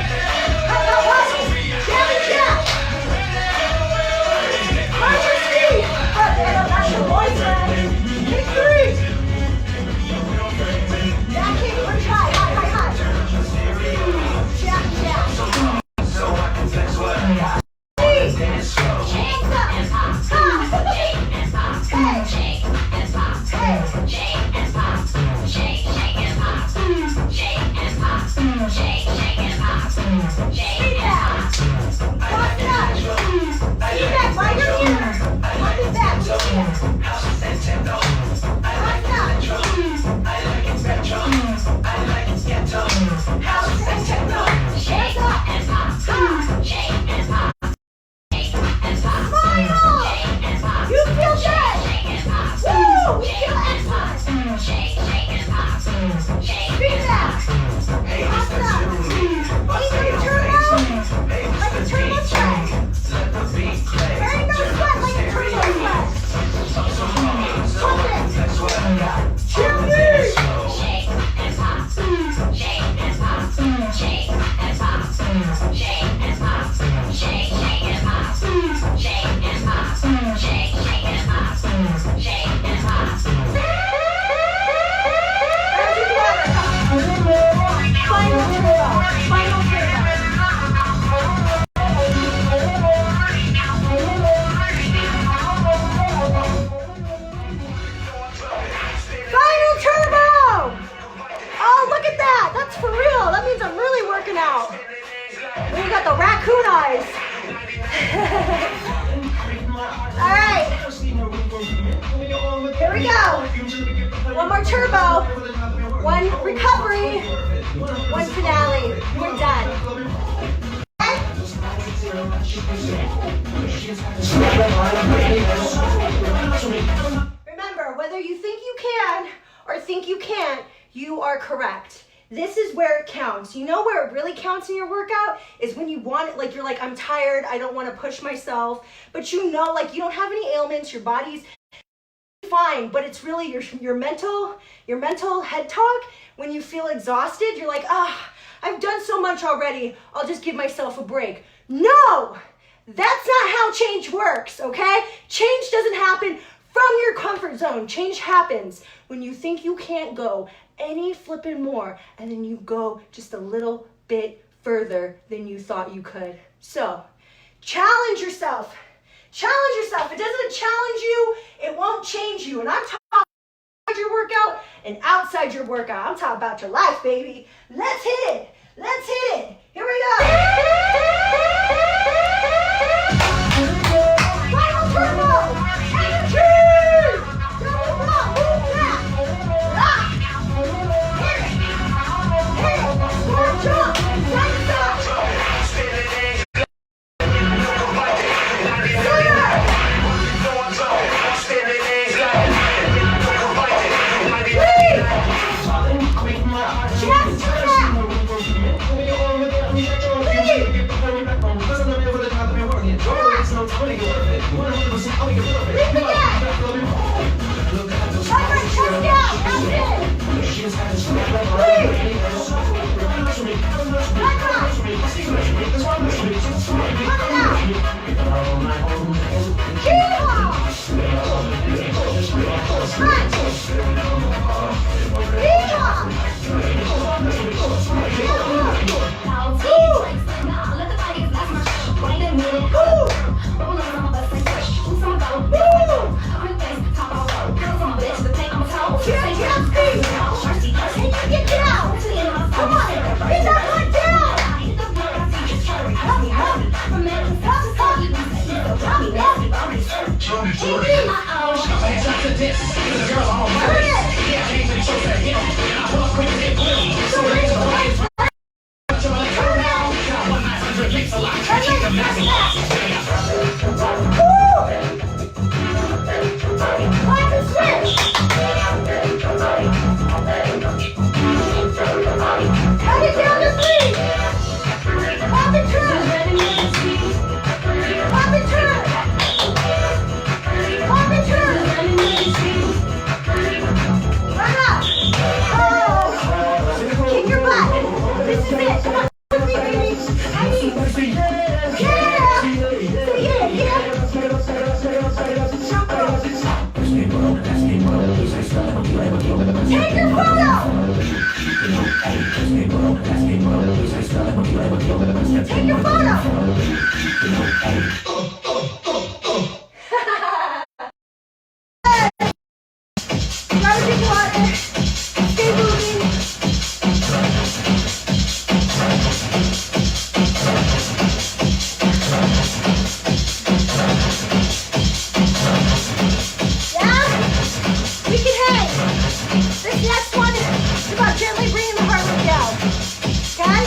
Up. Jab. Arch your feet. That's your boyfriend. Kick 3. Back kick, push high. Jab. So I can flex what I got. Hands up. You feel good. Woo! We feel excellent. Feet back. Awesome. Ain't no turbo. Like a turbo sweat. There ain't no sweat like a turbo sweat. Pump it. Cheerleaders. Final turbo. Final turbo! Oh, look at that. That's for real. That means I'm really working out. We got the raccoon eyes. All right. Here we go. One more turbo. One recovery. One finale. We're done. Okay? Remember, whether you think you can or think you can't, you are correct. This is where it counts. You know where it really counts in your workout is when you want it, like you're like, I'm tired, I don't want to push myself, but you know, like you don't have any ailments, your body's fine, but it's really your mental head talk. When you feel exhausted, you're like, I've done so much already, I'll just give myself a break. No, that's not how change works, okay? Change doesn't happen from your comfort zone. Change happens when you think you can't go any flipping more, and then you go just a little bit further than you thought you could. So, challenge yourself. Challenge yourself. If it doesn't challenge you, it won't change you. And I'm talking about your workout and outside your workout. I'm talking about your life, baby. Let's hit it. Let's hit it. Here we go. Final turbo. Energy. Double block. Move back. Lock. Hit it. Hit it. Squat jump. Side to side. Chest back. From making stuff to stuff, you can say, so tell me nasty about this. Uh-oh. Hands up to this, cause the girl on my Turn it. Yeah, came to the show that hit. I pull up quick and hit blue. So Turn raise it. the lights. Turn down. Got 1-900 kicks a lot. Keep them nasty. Clap and switch. Cut it down to 3. Clap and turn. Clap and turn. Clap and turn. Run up. Oh. Kick your butt. This is it. Come on. With me, baby. I need. Yeah. Say yeah. Jump rope. Take your photo. Take your photo. Grab a drink of water. Stay moving. Yeah? We can hang. This next one is about gently bringing the heart rate down. Okay?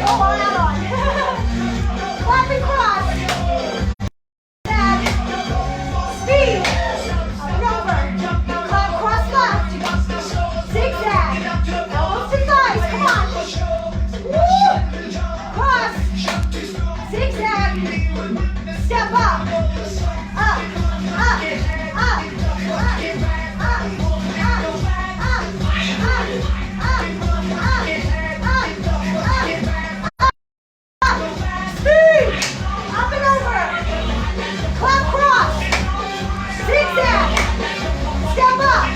all out on. Clap and cross. Back. Speed. Up and over. Clap, cross left. Zigzag. Elbows to thighs. Come on. Woo. Cross. Zigzag. Step up. Up. Up. Up. Speed! Up and over! Clap cross! Zigzag! Step up!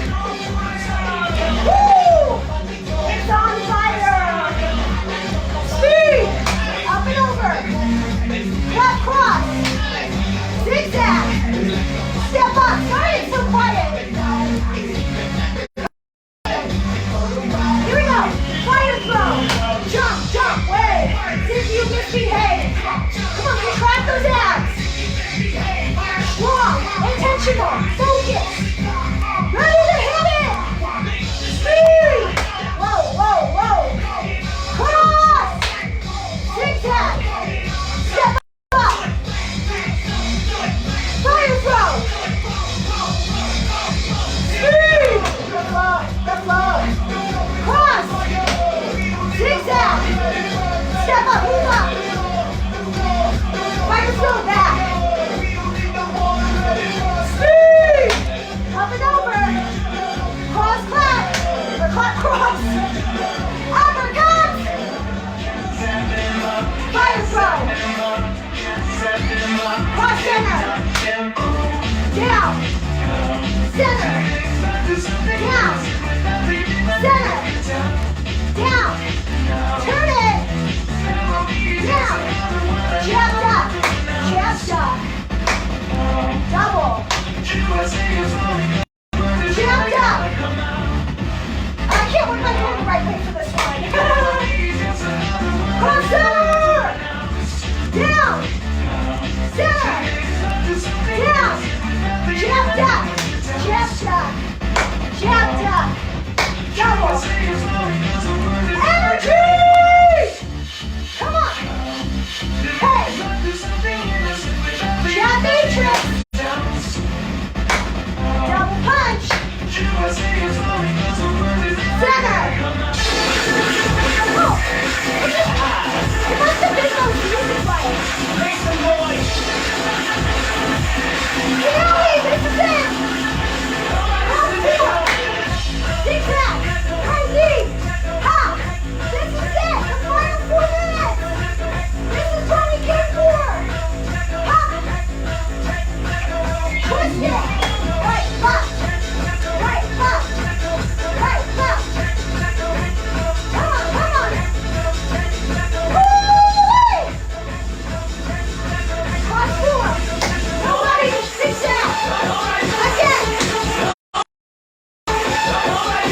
Woo! It's on fire! Speed! Up and over! Clap cross! Zigzag! Step up! Sorry it's so quiet! Here we go! Fire throw! Jump, jump, wave! See if you misbehave! Come on, contract those abs! Strong, intentional, focus! Ready to hit it! Speed! Whoa, whoa, whoa! Cross! Zigzag! Step up! Fire throw! Speed! The flow, the flow! Cross! Zigzag! Step up, move up! Fire throw back! Speed! Up and over! Cross clap! Or clap cross! Uppercut! Fire throw! Cross center! Down! Center! Down! Center! Down! Turn it! Down! Jab up! Jab shot! Double! Jab up! I can't work my hand the right way for this one. Cross center! Down! Center! Down! Jab up! Jab shot! Jab up! Double! Energy! Come on! Hey! Jab matrix! Double punch! Center! Oh! It must have been those music players! Make some noise! Finale! This is it! Round 4! Zigzag! High knee! Ha! This is it! The final 4 minutes! This is what we came for! Ha! Twist it! Right, left! Right, left! Right, left! Come on, come on! Woo-wee! Cross 4! Nobody! Zigzag! Again!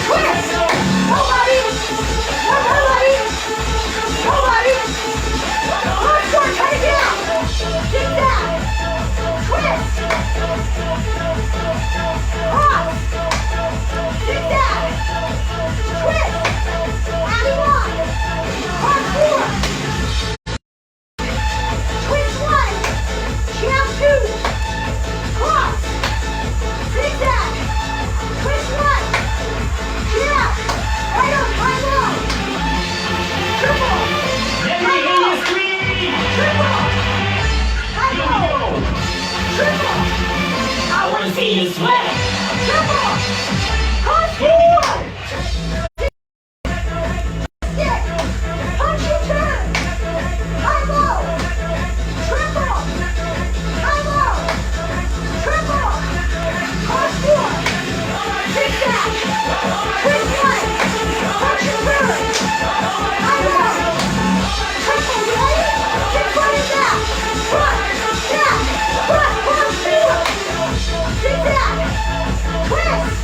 Twist! Nobody! Nobody! Nobody! Cross 4, cut it down! Zigzag! Twist! Cross! Zigzag! Twist! Adding on! Cross 4! Twist 1! Jab 2! Cross! Zigzag! Twist 1! Jab! Right up, high low! Triple! Let me hear you scream! Triple! High low! Triple! I wanna see you sweat! Triple! Cross 4! Stick! Punch and turn! High low! Triple! High low! Triple! Cross 4! Zigzag! Twist 1! Punch and turn! High low! Triple, ready? Kick front and back! Front! Back! Front! Cross 4! Zigzag! Twist!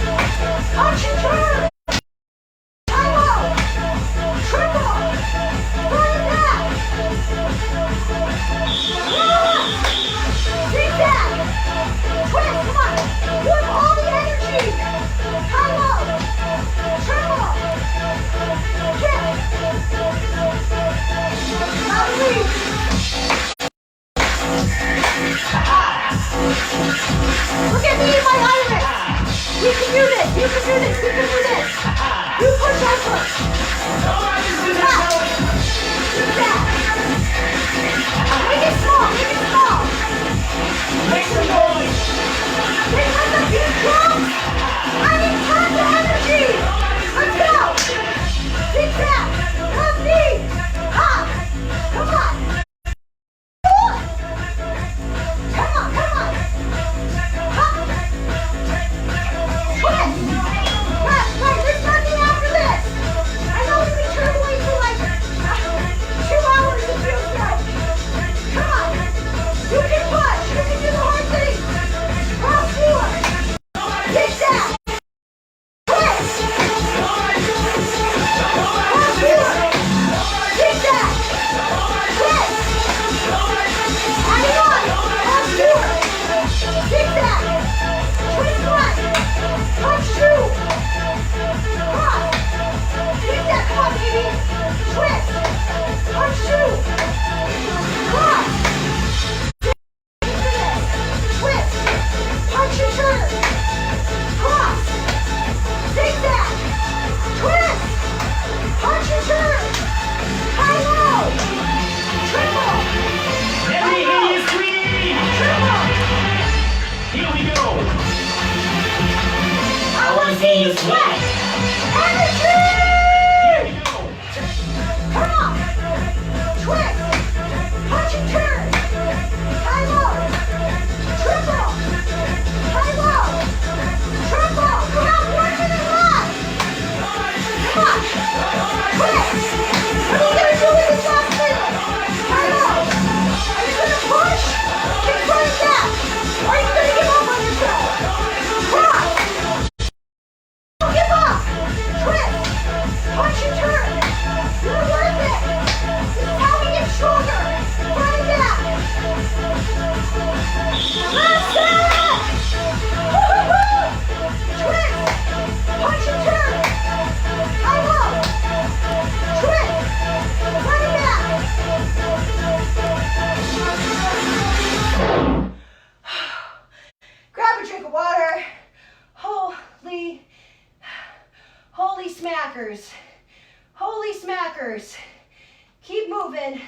moving.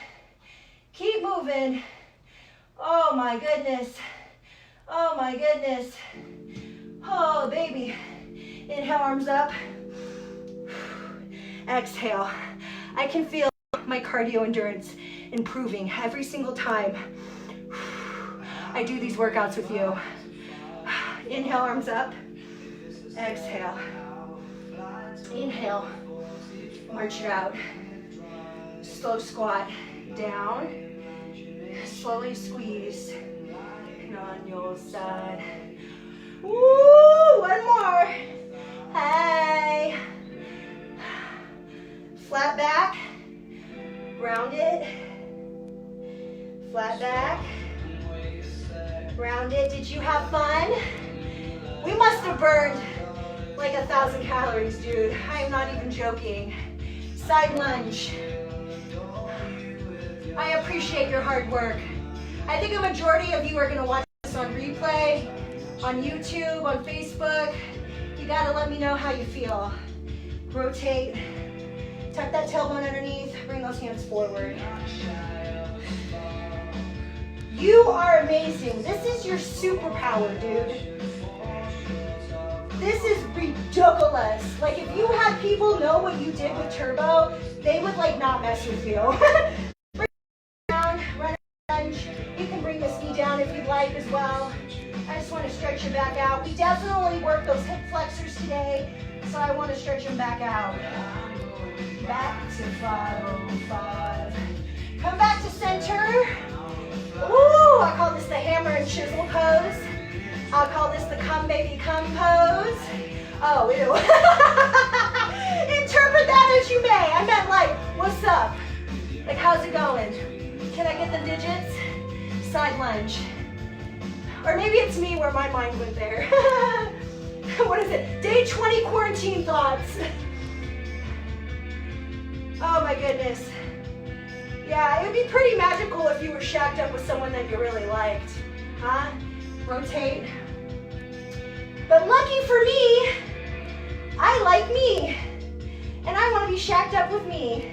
Keep moving. Oh my goodness. Oh my goodness. Oh baby. Inhale, arms up. Exhale. I can feel my cardio endurance improving every single time I do these workouts with you. Inhale, arms up. Exhale. Inhale. March it out. Slow squat down. Slowly squeeze. And on your side. Woo! One more. Hey. Flat back. Round it. Flat back. Round it. Did you have fun? We must have burned like 1,000 calories, dude. I am not even joking. Side lunge. I appreciate your hard work. I think a majority of you are gonna watch this on replay, on YouTube, on Facebook. You gotta let me know how you feel. Rotate. Tuck that tailbone underneath. Bring those hands forward. You are amazing. This is your superpower, dude. This is ridiculous. Like, if you had people know what you did with turbo, they would like not mess with you. Bring it down, run a lunge. You can bring this knee down if you'd like as well. I just want to stretch your back out. We definitely work those hip flexors today, so I want to stretch them back out. Back to 505. Come back to center. Ooh, I call this the hammer and chisel pose. I'll call this the come baby come pose. Oh, ew. Interpret that as you may. I meant like, what's up? Like, how's it going? Can I get the digits? Side lunge. Or maybe it's me where my mind went there. What is it? Day 20 quarantine thoughts. Oh my goodness. Yeah, it would be pretty magical if you were shacked up with someone that you really liked. Huh? Rotate. But lucky for me, I like me. And I want to be shacked up with me.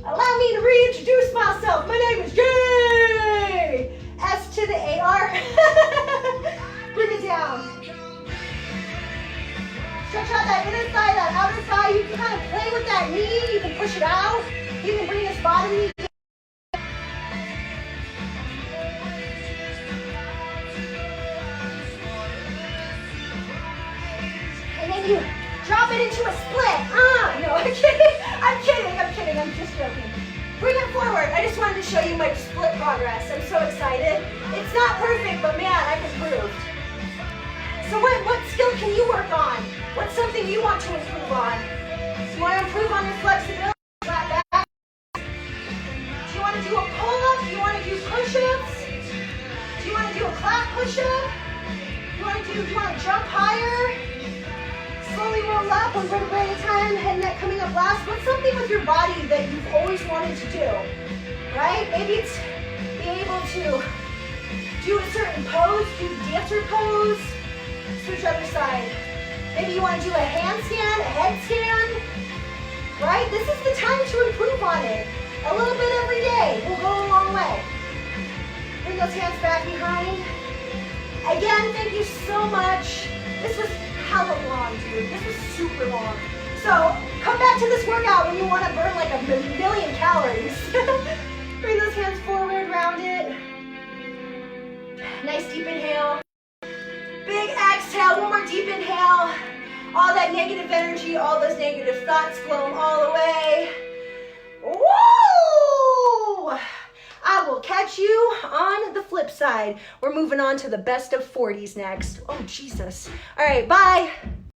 Allow me to reintroduce myself. My name is Jay. S to the AR. Bring it down. Stretch out that inner thigh, that outer thigh. You can kind of play with that knee. You can push it out. You can bring this bottom knee. And then you drop it into a split. No, I'm kidding. I'm just joking. Bring it forward. I just wanted to show you my split progress. I'm so excited. It's not perfect, but man, I've improved. So what skill can you work on? What's something you want to improve on? Do you want to improve on your flexibility? Flat back? Do you want to do a pull-up? Do you want to do push-ups? Do you want to do a clap push-up? Do you want to jump higher? Slowly roll up, one vertebrae at a time, head and neck coming up last. What's something with your body that you've always wanted to do? Right? Maybe it's being able to do a certain pose, do the dancer pose. Switch other side. Maybe you want to do a handstand, a headstand. Right? This is the time to improve on it. A little bit every day will go a long way. Bring those hands back behind. Again, thank you so much. This was hella long, dude. This was super long. So come back to this workout when you want to burn like a million calories. Bring those hands forward, round it. Nice deep inhale. Big exhale, one more deep inhale. All that negative energy, all those negative thoughts, flow them all away. Woo! I will catch you on the flip side. We're moving on to the best of 40s next. Oh, Jesus. All right, bye.